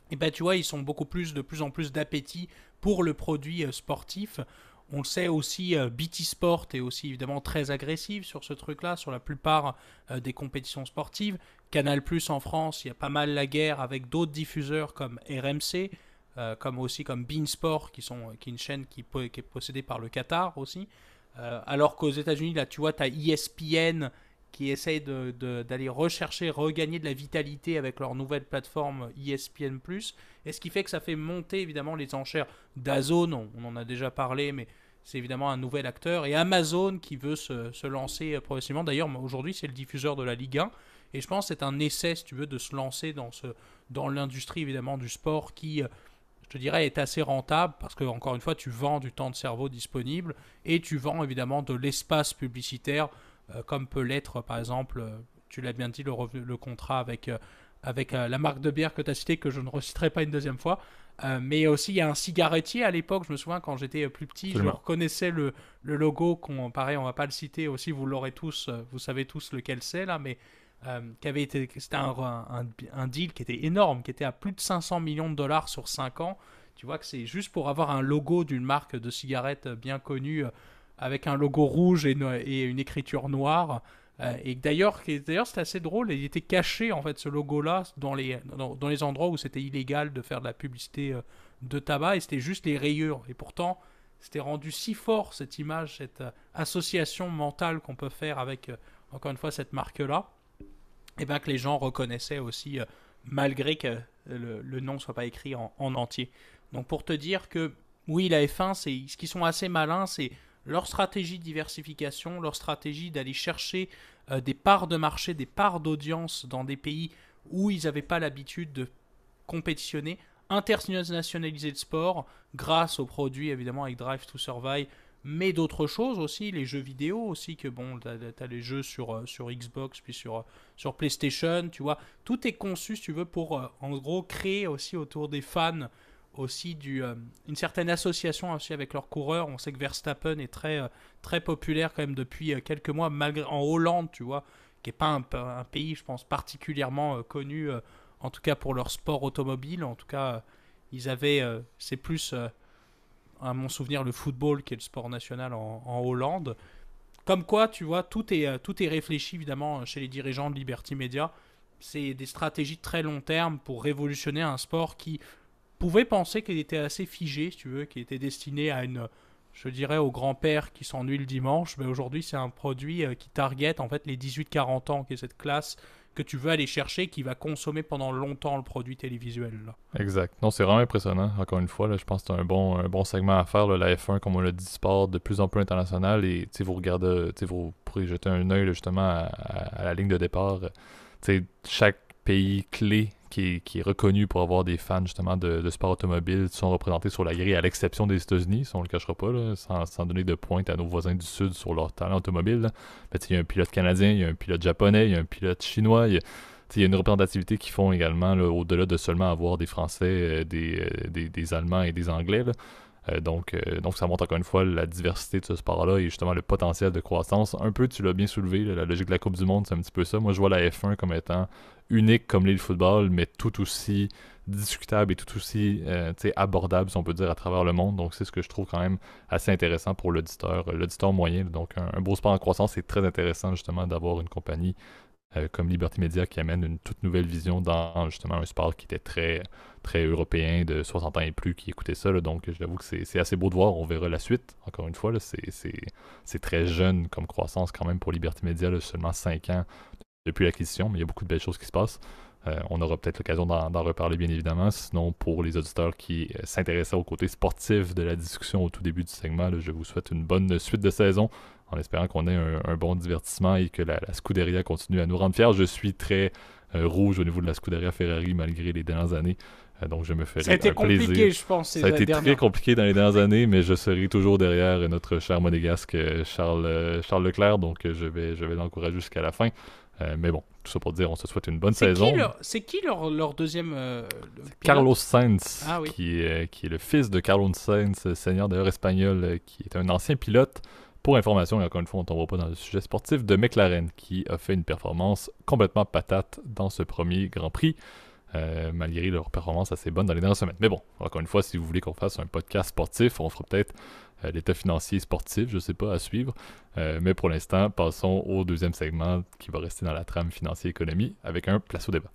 Et ben tu vois, ils sont de plus en plus d'appétit pour le produit sportif. On le sait aussi, BT Sport est aussi évidemment très agressif sur ce truc-là, sur la plupart des compétitions sportives. Canal Plus en France, il y a pas mal la guerre avec d'autres diffuseurs comme RMC, comme Beansport, qui est une chaîne qui est possédée par le Qatar aussi. Alors qu'aux États-Unis, là, tu vois, tu as ESPN qui essaye d'aller regagner de la vitalité avec leur nouvelle plateforme ESPN+. Et ce qui fait que ça fait monter évidemment les enchères d'Azone, on en a déjà parlé, mais c'est évidemment un nouvel acteur. Et Amazon qui veut se lancer progressivement. D'ailleurs, aujourd'hui, c'est le diffuseur de la Ligue 1. Et je pense que c'est un essai, si tu veux, de se lancer dans l'industrie évidemment du sport qui, je te dirais, est assez rentable parce que, encore une fois, tu vends du temps de cerveau disponible et tu vends évidemment de l'espace publicitaire, comme peut l'être, par exemple, tu l'as bien dit, le contrat avec la marque de bière que tu as cité, que je ne reciterai pas une deuxième fois. Mais aussi, il y a un cigarettier à l'époque, je me souviens, quand j'étais plus petit, Absolument. je reconnaissais le logo, pareil, on va pas le citer aussi, vous l'aurez tous, vous savez tous lequel c'est, là, mais c'était un deal qui était énorme, qui était à plus de 500 millions de dollars sur 5 ans. Tu vois que c'est juste pour avoir un logo d'une marque de cigarettes bien connue, avec un logo rouge et une écriture noire. Et d'ailleurs, c'est assez drôle, il était caché en fait ce logo-là dans les endroits où c'était illégal de faire de la publicité de tabac, et c'était juste les rayures. Et pourtant, c'était rendu si fort cette image, cette association mentale qu'on peut faire avec, encore une fois, cette marque-là, et bien que les gens reconnaissaient aussi, malgré que le nom ne soit pas écrit en entier. Donc pour te dire que oui, la F1, ce qui sont assez malins, c'est leur stratégie de diversification, leur stratégie d'aller chercher des parts de marché, des parts d'audience dans des pays où ils n'avaient pas l'habitude de compétitionner, internationaliser le sport grâce aux produits évidemment avec Drive to Survive, mais d'autres choses aussi, les jeux vidéo aussi, que bon, t'as les jeux sur Xbox, puis sur PlayStation, tu vois, tout est conçu, si tu veux, pour en gros créer aussi autour des fans aussi une certaine association aussi avec leurs coureurs. On sait que Verstappen est très populaire quand même depuis quelques mois, malgré en Hollande, tu vois, qui n'est pas un pays, je pense, particulièrement connu, en tout cas pour leur sport automobile. En tout cas, c'est plus, à mon souvenir, le football qui est le sport national en Hollande. Comme quoi, tu vois, tout est réfléchi évidemment chez les dirigeants de Liberty Media. C'est des stratégies de très long terme pour révolutionner un sport qui pouvait penser qu'il était assez figé, si tu veux, qu'il était destiné à je dirais, au grand-père qui s'ennuie le dimanche. Mais aujourd'hui, c'est un produit qui target en fait les 18-40 ans, qui est cette classe que tu veux aller chercher, qui va consommer pendant longtemps le produit télévisuel, là. Exact. Non, c'est vraiment impressionnant. Encore une fois, là, je pense que c'est un bon segment à faire, là, la F1, comme on l'a dit, sport de plus en plus international. Et vous regardez, vous pourrez jeter un œil là, justement à la ligne de départ. Chaque pays clé qui est reconnu pour avoir des fans justement de sport automobile sont représentés sur la grille, à l'exception des États-Unis, si on le cachera pas, là, sans donner de pointe à nos voisins du Sud sur leur talent automobile. Il y a un pilote canadien, il y a un pilote japonais, il y a un pilote chinois, il y a une représentativité qui font également, là, au-delà de seulement avoir des Français, des Allemands et des Anglais, là. Donc ça montre encore une fois la diversité de ce sport-là et justement le potentiel de croissance. Un peu, tu l'as bien soulevé, la logique de la Coupe du Monde, c'est un petit peu ça. Moi, je vois la F1 comme étant unique comme l'est le football, mais tout aussi discutable et tout aussi abordable, si on peut dire, à travers le monde. Donc c'est ce que je trouve quand même assez intéressant pour l'auditeur moyen. Donc un beau sport en croissance, c'est très intéressant justement d'avoir une compagnie comme Liberty Media qui amène une toute nouvelle vision dans justement un sport qui était très, très européen de 60 ans et plus qui écoutait ça. Là. Donc j'avoue que c'est assez beau de voir. On verra la suite. Encore une fois, là, c'est très jeune comme croissance quand même pour Liberty Media, là, seulement 5 ans depuis l'acquisition, mais il y a beaucoup de belles choses qui se passent. On aura peut-être l'occasion d'en reparler bien évidemment. Sinon, pour les auditeurs qui s'intéressaient au côté sportif de la discussion au tout début du segment, là, je vous souhaite une bonne suite de saison en espérant qu'on ait un bon divertissement et que la Scuderia continue à nous rendre fiers. Je suis très rouge au niveau de la Scuderia Ferrari malgré les dernières années. Donc je me ferai Ça a été un compliqué, plaisir. je pense. Ça a été très compliqué dans les dernières années, mais je serai toujours derrière notre cher monégasque Charles Leclerc, donc je vais l'encourager jusqu'à la fin. Mais bon, tout ça pour dire, on se souhaite une bonne saison. C'est qui leur deuxième Carlos Sainz, ah, oui. qui est le fils de Carlos Sainz, seigneur d'ailleurs espagnol, qui est un ancien pilote. Pour information, et encore une fois, on ne tombera pas dans le sujet sportif, de McLaren, qui a fait une performance complètement patate dans ce premier Grand Prix, malgré leur performance assez bonne dans les dernières semaines. Mais bon, encore une fois, si vous voulez qu'on fasse un podcast sportif, on fera peut-être l'état financier sportif, je ne sais pas, à suivre. Mais pour l'instant, passons au deuxième segment qui va rester dans la trame financier-économie avec un place au débat.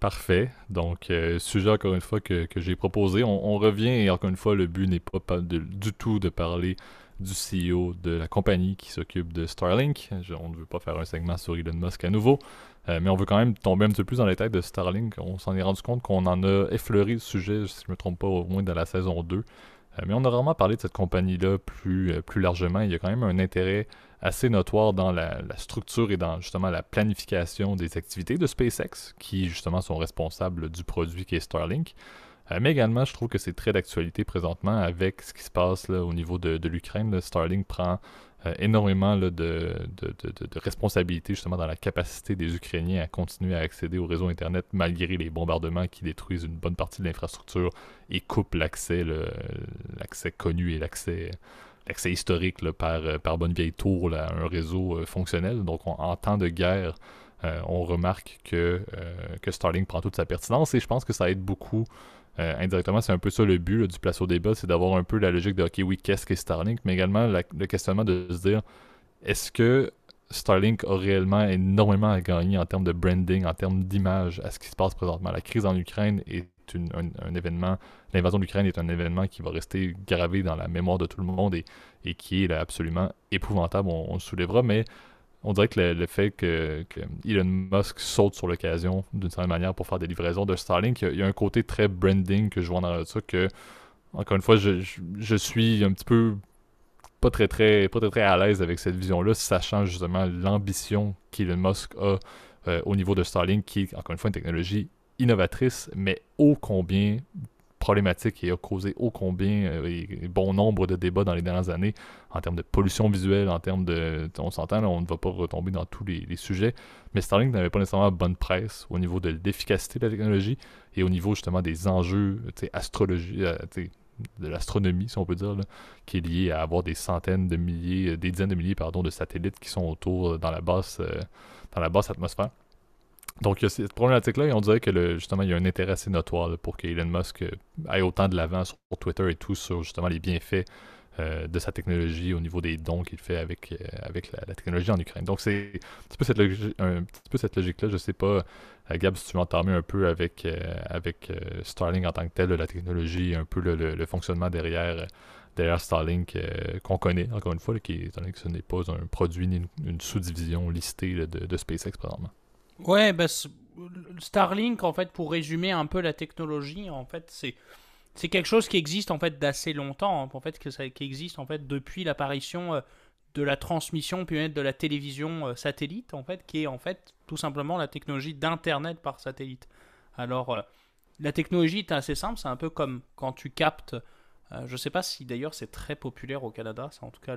Parfait. Donc, sujet encore une fois que j'ai proposé. On revient et encore une fois, le but n'est pas du tout de parler du CEO de la compagnie qui s'occupe de Starlink. On ne veut pas faire un segment sur Elon Musk à nouveau, mais on veut quand même tomber un petit peu plus dans les détails de Starlink. On s'en est rendu compte qu'on en a effleuré le sujet, si je ne me trompe pas, au moins dans la saison 2. Mais on a vraiment parlé de cette compagnie-là plus largement. Il y a quand même un intérêt assez notoire dans la structure et dans justement la planification des activités de SpaceX, qui justement sont responsables du produit qui est Starlink. Mais également, je trouve que c'est très d'actualité présentement avec ce qui se passe là, au niveau de l'Ukraine. Là. Starlink prend énormément là, de responsabilités justement dans la capacité des Ukrainiens à continuer à accéder au réseau Internet malgré les bombardements qui détruisent une bonne partie de l'infrastructure et coupent l'accès connu et l'accès historique là, par bonne vieille tour là, à un réseau fonctionnel. Donc en temps de guerre, on remarque que Starlink prend toute sa pertinence et je pense que ça aide beaucoup. Indirectement, c'est un peu ça le but là, du place au débat, c'est d'avoir un peu la logique de OK, oui, qu'est-ce qu'est Starlink, mais également le questionnement de se dire est-ce que Starlink a réellement énormément à gagner en termes de branding, en termes d'image à ce qui se passe présentement. La crise en Ukraine est un événement, l'invasion de l'Ukraine est un événement qui va rester gravé dans la mémoire de tout le monde et qui est là, absolument épouvantable, on le soulèvera, mais on dirait que le fait que Elon Musk saute sur l'occasion d'une certaine manière pour faire des livraisons de Starlink, il y a un côté très branding que je vois dans ça que, encore une fois, je suis un petit peu pas très à l'aise avec cette vision-là, sachant justement l'ambition qu'Elon Musk a au niveau de Starlink, qui est encore une fois une technologie innovatrice, mais ô combien problématique et a causé ô combien bon nombre de débats dans les dernières années en termes de pollution visuelle, en termes de... On s'entend, là, on ne va pas retomber dans tous les sujets, mais Starlink n'avait pas nécessairement bonne presse au niveau de l'efficacité de la technologie et au niveau justement des enjeux astrologie, de l'astronomie, si on peut dire, là, qui est lié à avoir des centaines de milliers, des dizaines de milliers, pardon, de satellites qui sont autour dans la basse atmosphère. Donc, il y a cette problématique-là, et on dirait que justement, il y a un intérêt assez notoire là, pour que Elon Musk aille autant de l'avant sur Twitter et tout, sur justement les bienfaits de sa technologie au niveau des dons qu'il fait avec la technologie en Ukraine. Donc, c'est un petit peu cette logique-là. Je sais pas, Gab, si tu veux entamer un peu avec Starlink en tant que tel, la technologie, un peu le fonctionnement derrière Starlink qu'on connaît, encore une fois, là, étant donné que ce n'est pas un produit ni une sous-division listée là, de SpaceX, présentement. Ouais, bah, Starlink, en fait, pour résumer un peu la technologie, en fait, c'est quelque chose qui existe en fait d'assez longtemps, hein, en fait, qui existe en fait depuis l'apparition de la transmission puis même de la télévision satellite, en fait, qui est en fait tout simplement la technologie d'internet par satellite. Alors, la technologie est assez simple, c'est un peu comme quand tu captes. Je sais pas si d'ailleurs c'est très populaire au Canada, c'est en tout cas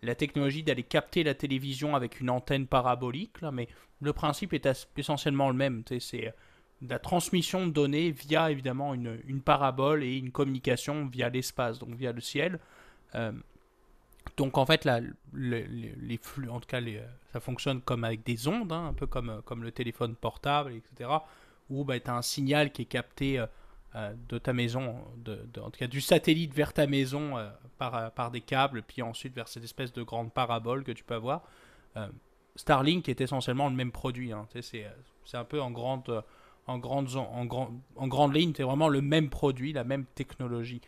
la technologie d'aller capter la télévision avec une antenne parabolique, là, mais le principe est essentiellement le même. C'est de la transmission de données via évidemment une parabole et une communication via l'espace, donc via le ciel. Euh, donc en fait, les flux, en tout cas, ça fonctionne comme avec des ondes, hein, un peu comme le téléphone portable, etc. Où bah, tu as un signal qui est capté de ta maison, en tout cas du satellite vers ta maison par des câbles, puis ensuite vers cette espèce de grande parabole que tu peux avoir. Euh, Starlink est essentiellement le même produit. Hein. C'est un peu en grande ligne, c'est vraiment le même produit, la même technologie.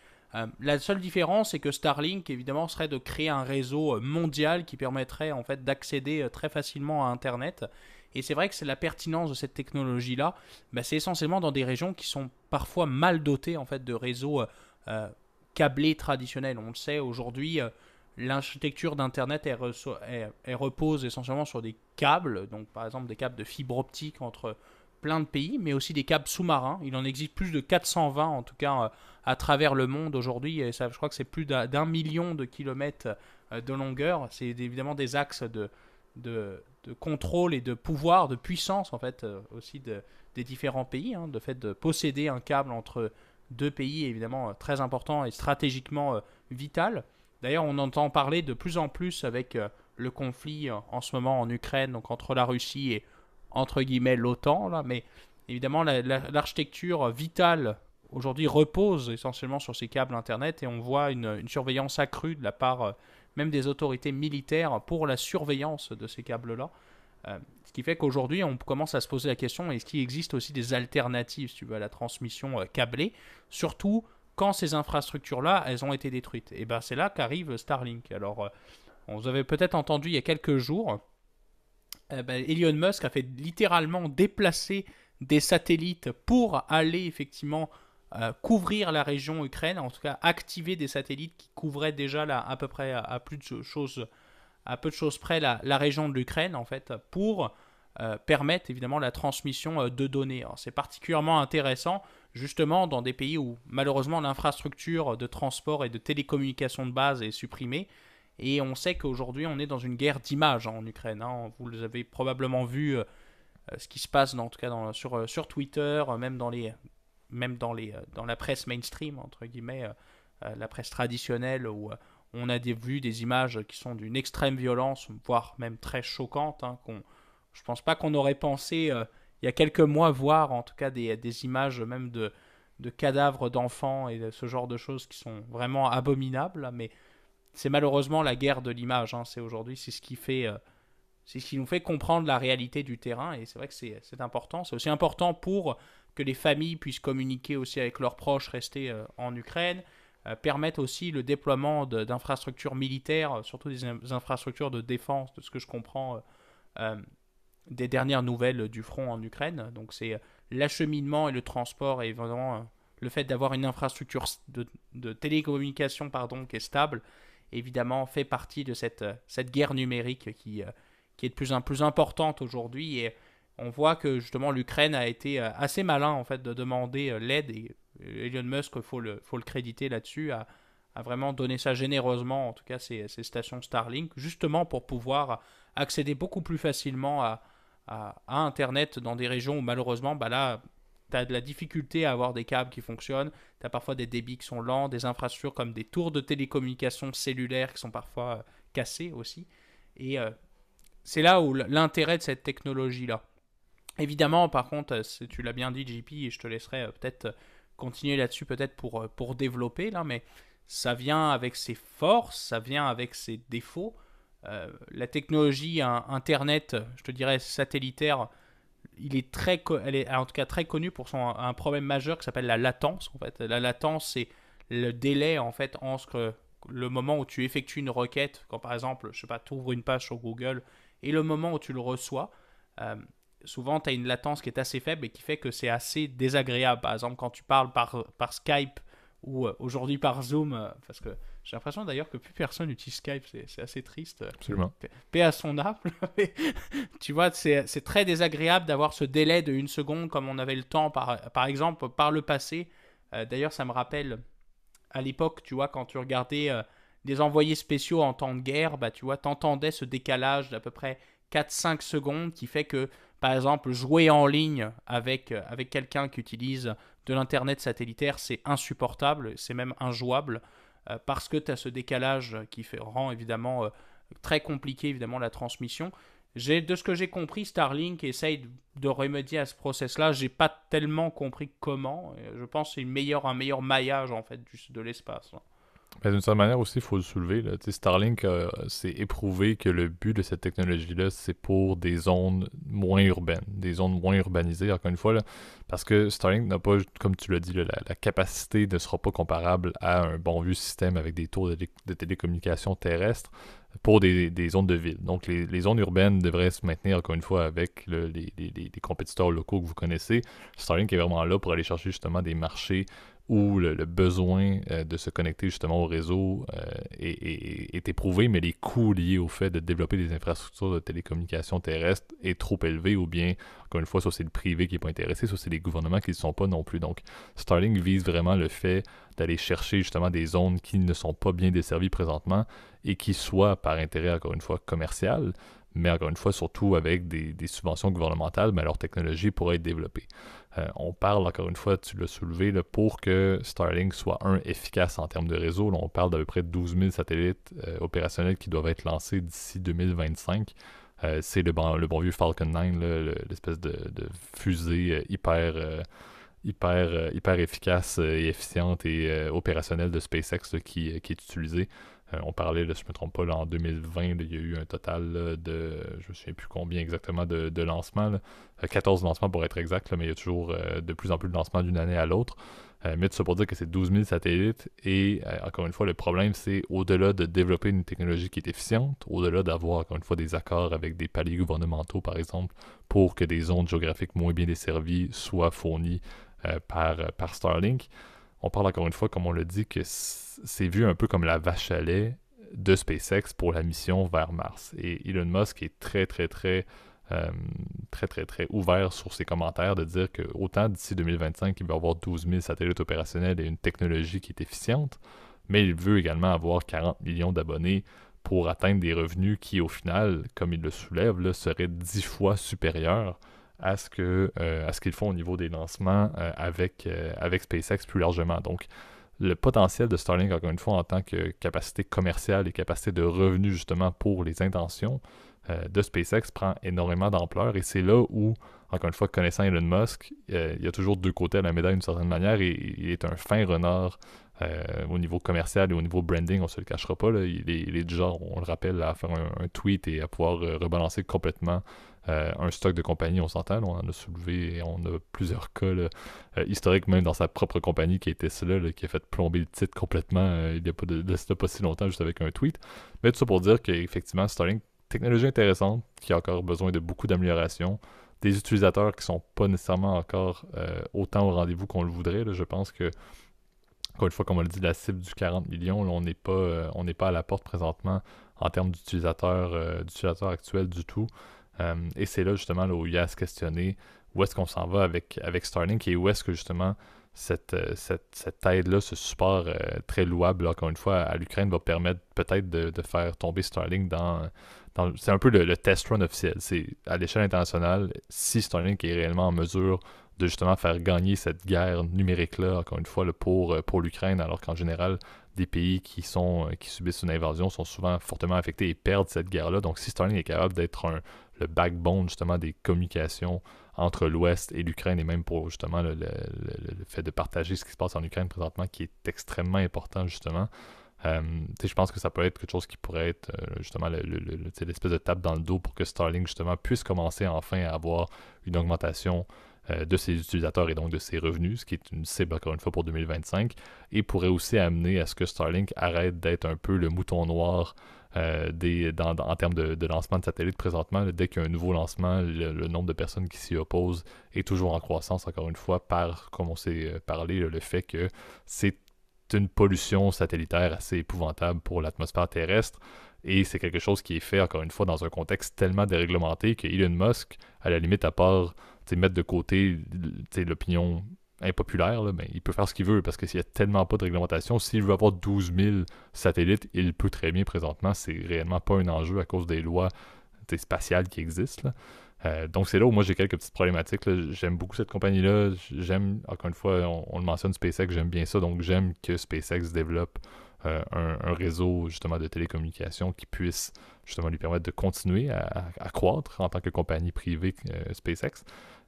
La seule différence, c'est que Starlink, évidemment, serait de créer un réseau mondial qui permettrait en fait d'accéder très facilement à Internet. Et c'est vrai que c'est la pertinence de cette technologie-là. Bah, c'est essentiellement dans des régions qui sont parfois mal dotées en fait de réseaux câblés traditionnels. On le sait aujourd'hui, l'architecture d'Internet elle repose essentiellement sur des câbles, donc par exemple des câbles de fibre optique entre plein de pays, mais aussi des câbles sous-marins. Il en existe plus de 420 en tout cas à travers le monde aujourd'hui, et ça, je crois que c'est plus d'un million de kilomètres de longueur. C'est évidemment des axes de contrôle et de pouvoir, de puissance en fait aussi des différents pays. Hein, de fait de posséder un câble entre deux pays évidemment très important et stratégiquement vital. D'ailleurs, on entend parler de plus en plus avec le conflit en ce moment en Ukraine, donc entre la Russie et entre guillemets l'OTAN, là, mais évidemment l'architecture vitale aujourd'hui repose essentiellement sur ces câbles Internet et on voit une surveillance accrue de la part même des autorités militaires pour la surveillance de ces câbles-là. Ce qui fait qu'aujourd'hui, on commence à se poser la question, est-ce qu'il existe aussi des alternatives, si tu veux, à la transmission câblée, surtout quand ces infrastructures-là, elles ont été détruites. Et bien c'est là qu'arrive Starlink. Alors, on vous avait peut-être entendu il y a quelques jours, Elon Musk a fait littéralement déplacer des satellites pour aller effectivement couvrir la région Ukraine, en tout cas activer des satellites qui couvraient déjà à peu près à peu de choses près la région de l'Ukraine en fait pour permettre évidemment la transmission de données. C'est particulièrement intéressant justement dans des pays où malheureusement l'infrastructure de transport et de télécommunication de base est supprimée. Et on sait qu'aujourd'hui, on est dans une guerre d'image en Ukraine. Hein. Vous avez probablement vu ce qui se passe, en tout cas sur Twitter, dans la presse mainstream, entre guillemets, la presse traditionnelle, où on a vu des images qui sont d'une extrême violence, voire même très choquantes. Hein, je pense pas qu'on aurait pensé, il y a quelques mois, voir en tout cas des images même de cadavres d'enfants et de ce genre de choses qui sont vraiment abominables. Mais c'est malheureusement la guerre de l'image. Hein. C'est ce qui nous fait comprendre la réalité du terrain. Et c'est vrai que c'est important. C'est aussi important pour que les familles puissent communiquer aussi avec leurs proches restés en Ukraine. Permettre aussi le déploiement d'infrastructures militaires, surtout des infrastructures de défense, de ce que je comprends des dernières nouvelles du front en Ukraine. Donc c'est l'acheminement et le transport et vraiment le fait d'avoir une infrastructure de télécommunication qui est stable évidemment fait partie de cette guerre numérique qui est de plus en plus importante aujourd'hui. Et on voit que justement l'Ukraine a été assez malin en fait de demander l'aide et Elon Musk, faut le créditer là-dessus, a vraiment donné ça généreusement, en tout cas ces stations Starlink, justement pour pouvoir accéder beaucoup plus facilement à Internet dans des régions où malheureusement, là, tu as de la difficulté à avoir des câbles qui fonctionnent, tu as parfois des débits qui sont lents, des infrastructures comme des tours de télécommunications cellulaires qui sont parfois cassées aussi. Et c'est là où l'intérêt de cette technologie-là. Évidemment, par contre, tu l'as bien dit, JP, et je te laisserai peut-être continuer là-dessus peut-être pour développer, là, mais ça vient avec ses forces, ça vient avec ses défauts. La technologie Internet, je te dirais satellitaire, elle est en tout cas très connue pour un problème majeur qui s'appelle la latence. En fait, la latence, c'est le délai en fait entre le moment où tu effectues une requête, quand par exemple, je sais pas, tu ouvres une page sur Google, et le moment où tu le reçois. Souvent, tu as une latence qui est assez faible et qui fait que c'est assez désagréable. Par exemple, quand tu parles par Skype ou aujourd'hui par Zoom, parce que j'ai l'impression d'ailleurs que plus personne n'utilise Skype, c'est assez triste. Absolument. Paix à son âme. Tu vois, c'est très désagréable d'avoir ce délai de 1 seconde comme on avait le temps, par exemple, par le passé. D'ailleurs, ça me rappelle à l'époque, tu vois, quand tu regardais des envoyés spéciaux en temps de guerre, tu vois, t'entendais ce décalage d'à peu près 4-5 secondes qui fait que, par exemple, jouer en ligne avec quelqu'un qui utilise de l'Internet satellitaire, c'est insupportable, c'est même injouable, parce que tu as ce décalage rend évidemment très compliqué évidemment la transmission. De ce que j'ai compris, Starlink essaye de remédier à ce process-là. J'ai pas tellement compris comment. Je pense que c'est un meilleur maillage en fait de l'espace, là. Ben, d'une certaine manière aussi, il faut le soulever. Là. Tu sais, Starlink, c'est éprouvé que le but de cette technologie-là, c'est pour des zones moins urbaines, des zones moins urbanisées, encore une fois, là, parce que Starlink n'a pas, comme tu l'as dit, là, la capacité ne sera pas comparable à un bon vieux système avec des tours de télécommunications terrestres pour des zones de ville. Donc, les zones urbaines devraient se maintenir, encore une fois, avec les compétiteurs locaux que vous connaissez. Starlink est vraiment là pour aller chercher justement des marchés où le besoin de se connecter justement au réseau est éprouvé, mais les coûts liés au fait de développer des infrastructures de télécommunications terrestres est trop élevé, ou bien, encore une fois, soit c'est le privé qui n'est pas intéressé, soit c'est les gouvernements qui ne sont pas non plus. Donc, Starlink vise vraiment le fait d'aller chercher justement des zones qui ne sont pas bien desservies présentement et qui soient par intérêt, encore une fois, commercial, mais encore une fois, surtout avec des subventions gouvernementales, mais leur technologie pourrait être développée. On parle, encore une fois, tu l'as soulevé, là, pour que Starlink soit, efficace en termes de réseau. Là, on parle d'à peu près de 12 000 satellites opérationnels qui doivent être lancés d'ici 2025. C'est le bon vieux Falcon 9, là, l'espèce de fusée hyper efficace et efficiente et opérationnelle de SpaceX là, qui est utilisée. On parlait, là, si je ne me trompe pas, là, en 2020, là, il y a eu un total là, de, je ne me souviens plus combien exactement de lancements, là. 14 lancements pour être exact, là, mais il y a toujours de plus en plus de lancements d'une année à l'autre. Mais tout ça pour dire que c'est 12 000 satellites et encore une fois, le problème, c'est au-delà de développer une technologie qui est efficiente, au-delà d'avoir encore une fois des accords avec des paliers gouvernementaux, par exemple, pour que des zones géographiques moins bien desservies soient fournies par Starlink. On parle encore une fois, comme on l'a dit, que c'est vu un peu comme la vache à lait de SpaceX pour la mission vers Mars. Et Elon Musk est très ouvert sur ses commentaires de dire que autant d'ici 2025, il va avoir 12 000 satellites opérationnels et une technologie qui est efficiente, mais il veut également avoir 40 millions d'abonnés pour atteindre des revenus qui, au final, comme il le soulève, là, seraient 10 fois supérieurs à ce qu'ils font au niveau des lancements avec SpaceX plus largement. Donc, le potentiel de Starlink, encore une fois, en tant que capacité commerciale et capacité de revenus, justement, pour les intentions de SpaceX prend énormément d'ampleur. Et c'est là où, encore une fois, connaissant Elon Musk, il y a toujours deux côtés à la médaille d'une certaine manière, et il est un fin renard au niveau commercial et au niveau branding, on se le cachera pas. Là. Il est du genre, on le rappelle, à faire un tweet et à pouvoir rebalancer complètement un stock de compagnie, on s'entend, là, on en a soulevé et on a plusieurs cas historiques, même dans sa propre compagnie qui est Tesla, là, qui a fait plomber le titre complètement il n'y a pas si longtemps, juste avec un tweet. Mais tout ça pour dire qu'effectivement, Starlink, technologie intéressante, qui a encore besoin de beaucoup d'améliorations, des utilisateurs qui sont pas nécessairement encore autant au rendez-vous qu'on le voudrait. Là. Je pense que, encore une fois, comme on l'a dit, la cible du 40 millions, là, on n'est pas à la porte présentement en termes d'utilisateurs actuels du tout. Et c'est là justement là, où il y a à se questionner où est-ce qu'on s'en va avec Starlink et où est-ce que justement cette aide-là, ce support très louable, là, encore une fois, à l'Ukraine va permettre peut-être de faire tomber Starlink c'est un peu le test run officiel. C'est à l'échelle internationale, si Starlink est réellement en mesure de justement faire gagner cette guerre numérique-là, encore une fois, là, pour l'Ukraine, alors qu'en général, des pays qui subissent une invasion sont souvent fortement affectés et perdent cette guerre-là. Donc, si Starlink est capable d'être le backbone, justement, des communications entre l'Ouest et l'Ukraine, et même pour, justement, le fait de partager ce qui se passe en Ukraine présentement, qui est extrêmement important, justement, je pense que ça peut être quelque chose qui pourrait être, justement, l'espèce de tape dans le dos pour que Starlink, justement, puisse commencer enfin à avoir une augmentation de ses utilisateurs et donc de ses revenus, ce qui est une cible encore une fois pour 2025, et pourrait aussi amener à ce que Starlink arrête d'être un peu le mouton noir en termes de lancement de satellites présentement. Dès qu'il y a un nouveau lancement, le nombre de personnes qui s'y opposent est toujours en croissance, encore une fois, comme on s'est parlé, le fait que c'est une pollution satellitaire assez épouvantable pour l'atmosphère terrestre. Et c'est quelque chose qui est fait, encore une fois, dans un contexte tellement déréglementé que Elon Musk, à la limite, à part mettre de côté l'opinion impopulaire, là, ben, il peut faire ce qu'il veut parce que s'il n'y a tellement pas de réglementation, s'il veut avoir 12 000 satellites, il peut très bien présentement. C'est réellement pas un enjeu à cause des lois spatiale qui existe, là. Donc c'est là où moi j'ai quelques petites problématiques, là. J'aime beaucoup cette compagnie-là. J'aime, encore une fois, on le mentionne, SpaceX, j'aime bien ça. Donc j'aime que SpaceX développe un réseau justement de télécommunications qui puisse justement lui permettre de continuer à croître en tant que compagnie privée SpaceX.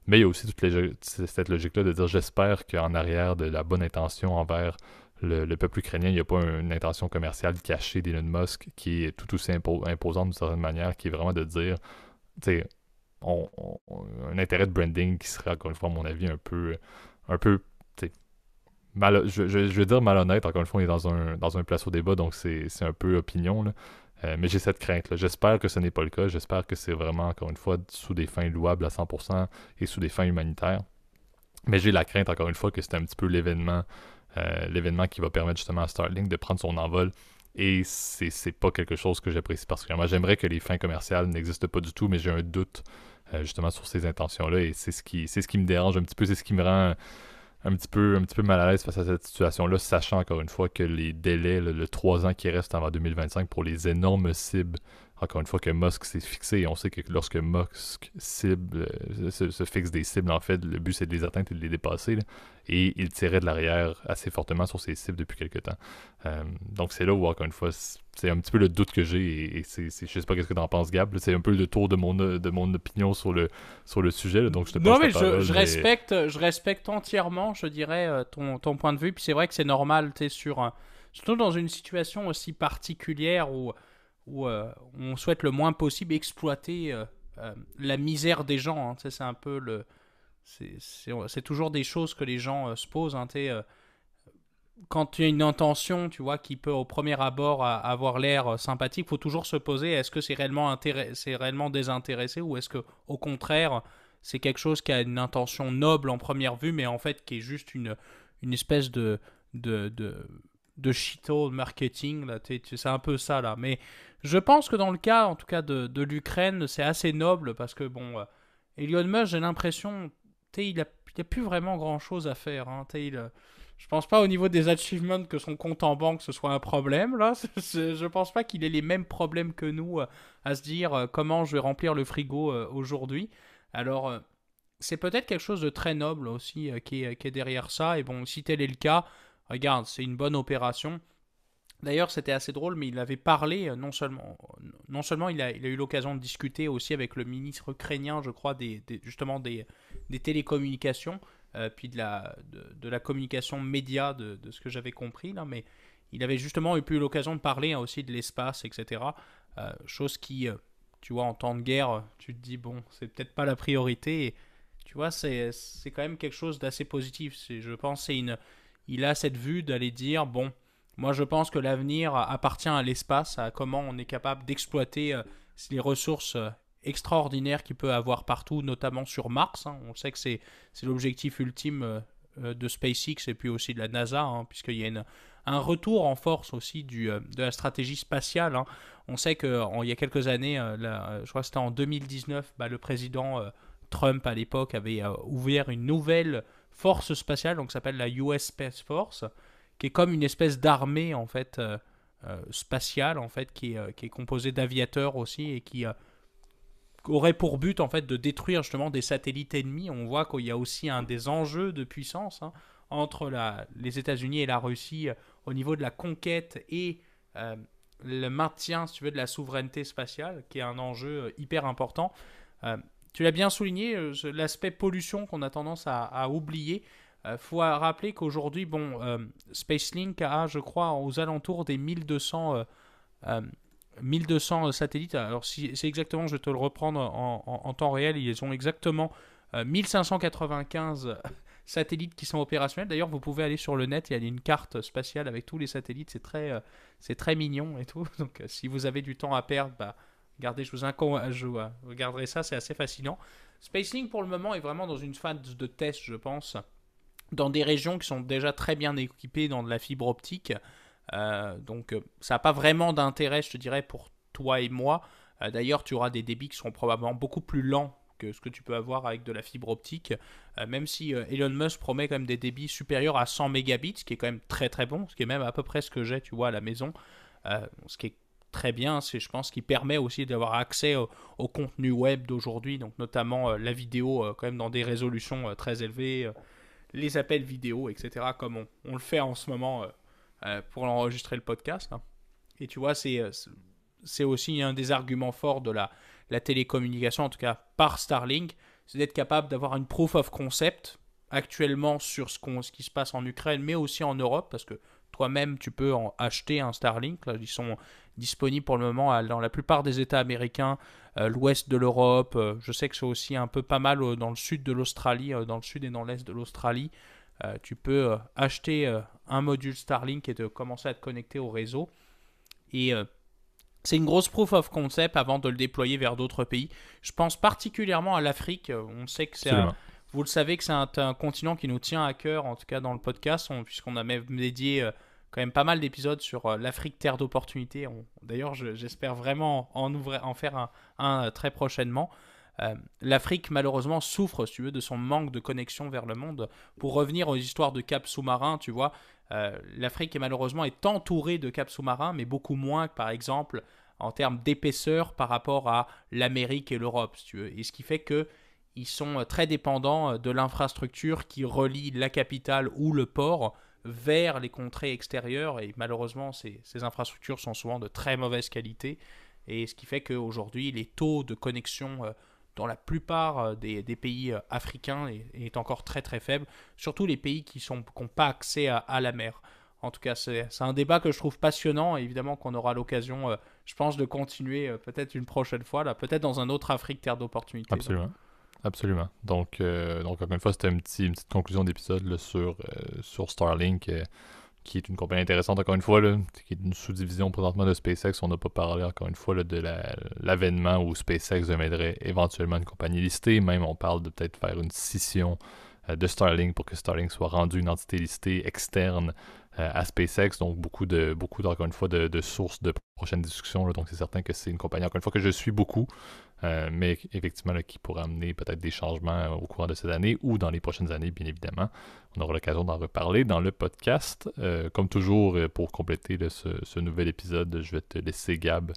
Mais il y a aussi cette logique-là de dire j'espère qu'en arrière de la bonne intention envers le peuple ukrainien, il n'y a pas une intention commerciale cachée d'Elon Musk qui est tout aussi imposante d'une certaine manière, qui est vraiment de dire, tu sais, un intérêt de branding qui serait, encore une fois, à mon avis, un peu tu sais, je vais dire malhonnête. Encore une fois, on est dans un place au débat, donc c'est un peu opinion, là. Mais j'ai cette crainte-là. J'espère que ce n'est pas le cas. J'espère que c'est vraiment, encore une fois, sous des fins louables à 100% et sous des fins humanitaires. Mais j'ai la crainte, encore une fois, que c'est un petit peu l'événement qui va permettre justement à Starlink de prendre son envol. Et c'est pas quelque chose que j'apprécie particulièrement. J'aimerais que les fins commerciales n'existent pas du tout, mais j'ai un doute justement sur ces intentions-là. Et c'est ce qui me dérange un petit peu. C'est ce qui me rend un petit peu mal à l'aise face à cette situation-là, sachant encore une fois que les délais, le 3 ans qui reste avant 2025 pour les énormes cibles, encore une fois que Musk s'est fixé, et on sait que lorsque Musk se fixe des cibles, en fait, le but c'est de les atteindre et de les dépasser, là, et il tirait de l'arrière assez fortement sur ses cibles depuis quelques temps. Donc c'est là où, encore une fois, c'est un petit peu le doute que j'ai, et je sais pas qu'est-ce que t'en penses, Gab, là, c'est un peu le tour de mon opinion sur le sujet, là, donc je te passe Non, mais la parole, je respecte entièrement, je dirais, ton point de vue. Puis c'est vrai que c'est normal, tu sais, surtout dans une situation aussi particulière où on souhaite le moins possible exploiter la misère des gens, hein. Tu sais, c'est un peu c'est toujours des choses que les gens se posent, hein, tu sais, quand tu as une intention, tu vois, qui peut au premier abord avoir l'air sympathique, faut toujours se poser, est-ce que c'est réellement désintéressé, ou est-ce que au contraire c'est quelque chose qui a une intention noble en première vue, mais en fait qui est juste une espèce de, de, de shito marketing, là, c'est un peu ça là. Mais je pense que dans le cas, en tout cas de l'Ukraine, c'est assez noble parce que bon, Elon Musk, j'ai l'impression, il a plus vraiment grand chose à faire, hein, je pense pas au niveau des achievements que son compte en banque ce soit un problème là. Je pense pas qu'il ait les mêmes problèmes que nous à se dire comment je vais remplir le frigo aujourd'hui. Alors c'est peut-être quelque chose de très noble aussi qui est derrière ça. Et bon, si tel est le cas, regarde, c'est une bonne opération. D'ailleurs, c'était assez drôle, mais il avait parlé, non seulement il a eu l'occasion de discuter aussi avec le ministre ukrainien, je crois, justement des télécommunications, puis de la communication média, de ce que j'avais compris, là, mais il avait justement eu l'occasion de parler, hein, aussi de l'espace, etc. Chose qui, tu vois, en temps de guerre, tu te dis, bon, c'est peut-être pas la priorité, et, tu vois, c'est quand même quelque chose d'assez positif. Je pense il a cette vue d'aller dire, bon, moi, je pense que l'avenir appartient à l'espace, à comment on est capable d'exploiter les ressources extraordinaires qu'il peut avoir partout, notamment sur Mars, hein. On sait que c'est l'objectif ultime de SpaceX et puis aussi de la NASA, hein, puisqu'il y a un retour en force aussi de la stratégie spatiale, hein. On sait qu'il y a quelques années, je crois que c'était en 2019, le président Trump à l'époque avait ouvert une nouvelle force spatiale, donc ça s'appelle la US Space Force, qui est comme une espèce d'armée en fait spatiale en fait qui est composée d'aviateurs aussi et qui aurait pour but en fait de détruire justement des satellites ennemis. On voit qu'il y a aussi un des enjeux de puissance, hein, entre les États-Unis et la Russie au niveau de la conquête et le maintien, si tu veux, de la souveraineté spatiale, qui est un enjeu hyper important. Tu l'as bien souligné, l'aspect pollution qu'on a tendance à oublier. Faut rappeler qu'aujourd'hui, bon, SpaceLink a, je crois, aux alentours des 1200 satellites. Alors, si c'est exactement, je vais te le reprendre en temps réel, ils ont exactement 1595 satellites qui sont opérationnels. D'ailleurs, vous pouvez aller sur le net, il y a une carte spatiale avec tous les satellites, c'est très mignon et tout. Donc, si vous avez du temps à perdre, regardez, je regarderez ça, c'est assez fascinant. SpaceLink, pour le moment, est vraiment dans une phase de test, je pense, dans des régions qui sont déjà très bien équipées dans de la fibre optique. Donc ça n'a pas vraiment d'intérêt, je te dirais, pour toi et moi. D'ailleurs, tu auras des débits qui seront probablement beaucoup plus lents que ce que tu peux avoir avec de la fibre optique. Même si Elon Musk promet quand même des débits supérieurs à 100 mégabits, ce qui est quand même très très bon, ce qui est même à peu près ce que j'ai, tu vois, à la maison. Ce qui est très bien. C'est, je pense, qui permet aussi d'avoir accès au contenu web d'aujourd'hui, donc notamment la vidéo quand même dans des résolutions très élevées, les appels vidéo, etc., comme on le fait en ce moment pour enregistrer le podcast. Hein. Et tu vois, c'est aussi un des arguments forts de la télécommunication, en tout cas par Starlink, c'est d'être capable d'avoir une proof of concept actuellement sur ce qui se passe en Ukraine, mais aussi en Europe, parce que toi-même, tu peux acheter un Starlink. Là, ils sont disponibles pour le moment dans la plupart des États américains, l'ouest de l'Europe. Je sais que c'est aussi un peu pas mal dans le sud de l'Australie, dans le sud et dans l'est de l'Australie. Tu peux acheter un module Starlink et de commencer à te connecter au réseau. Et c'est une grosse proof of concept avant de le déployer vers d'autres pays. Je pense particulièrement à l'Afrique. On sait que vous le savez que c'est un continent qui nous tient à cœur, en tout cas dans le podcast, puisqu'on a même dédié quand même pas mal d'épisodes sur l'Afrique, terre d'opportunités. D'ailleurs, j'espère vraiment en faire un très prochainement. L'Afrique, malheureusement, souffre, si tu veux, de son manque de connexion vers le monde. Pour revenir aux histoires de caps sous-marins, tu vois, l'Afrique malheureusement est entourée de caps sous-marins, mais beaucoup moins que, par exemple, en termes d'épaisseur par rapport à l'Amérique et l'Europe, si tu veux. Et ce qui fait que ils sont très dépendants de l'infrastructure qui relie la capitale ou le port vers les contrées extérieures. Et malheureusement, ces infrastructures sont souvent de très mauvaise qualité. Et ce qui fait qu'aujourd'hui, les taux de connexion dans la plupart des pays africains est encore très très faible. Surtout les pays qui n'ont pas accès à la mer. En tout cas, c'est un débat que je trouve passionnant. Et évidemment qu'on aura l'occasion, je pense, de continuer peut-être une prochaine fois, là, peut-être dans un autre Afrique terre d'opportunité. Absolument. Absolument. Donc encore une fois, c'était une petite conclusion d'épisode sur Starlink, qui est une compagnie intéressante, encore une fois, là, qui est une sous-division présentement de SpaceX. On n'a pas parlé, encore une fois, là, de l'avènement où SpaceX deviendrait éventuellement une compagnie listée. Même, on parle de peut-être faire une scission de Starlink pour que Starlink soit rendu une entité listée externe à SpaceX. Donc, beaucoup encore une fois, de sources de prochaines discussions. Là. Donc, c'est certain que c'est une compagnie, encore une fois, que je suis beaucoup. Mais effectivement, là, qui pourrait amener peut-être des changements au courant de cette année ou dans les prochaines années, bien évidemment. On aura l'occasion d'en reparler dans le podcast. Comme toujours, pour compléter ce nouvel épisode, je vais te laisser, Gab,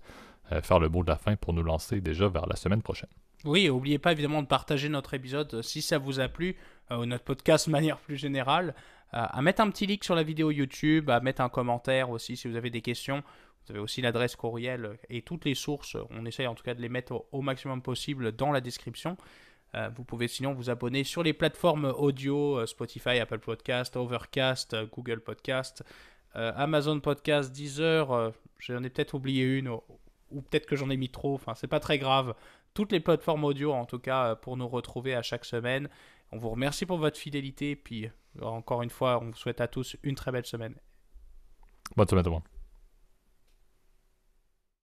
faire le mot de la fin pour nous lancer déjà vers la semaine prochaine. Oui, n'oubliez pas évidemment de partager notre épisode si ça vous a plu, ou notre podcast de manière plus générale, à mettre un petit like sur la vidéo YouTube, à mettre un commentaire aussi si vous avez des questions. Vous avez aussi l'adresse courriel et toutes les sources. On essaye en tout cas de les mettre au maximum possible dans la description. Vous pouvez sinon vous abonner sur les plateformes audio, Spotify, Apple Podcast, Overcast, Google Podcast, Amazon Podcast, Deezer. J'en ai peut-être oublié une ou peut-être que j'en ai mis trop. Enfin, c'est pas très grave. Toutes les plateformes audio en tout cas pour nous retrouver à chaque semaine. On vous remercie pour votre fidélité. Puis encore une fois, on vous souhaite à tous une très belle semaine. Bonne semaine tout le monde.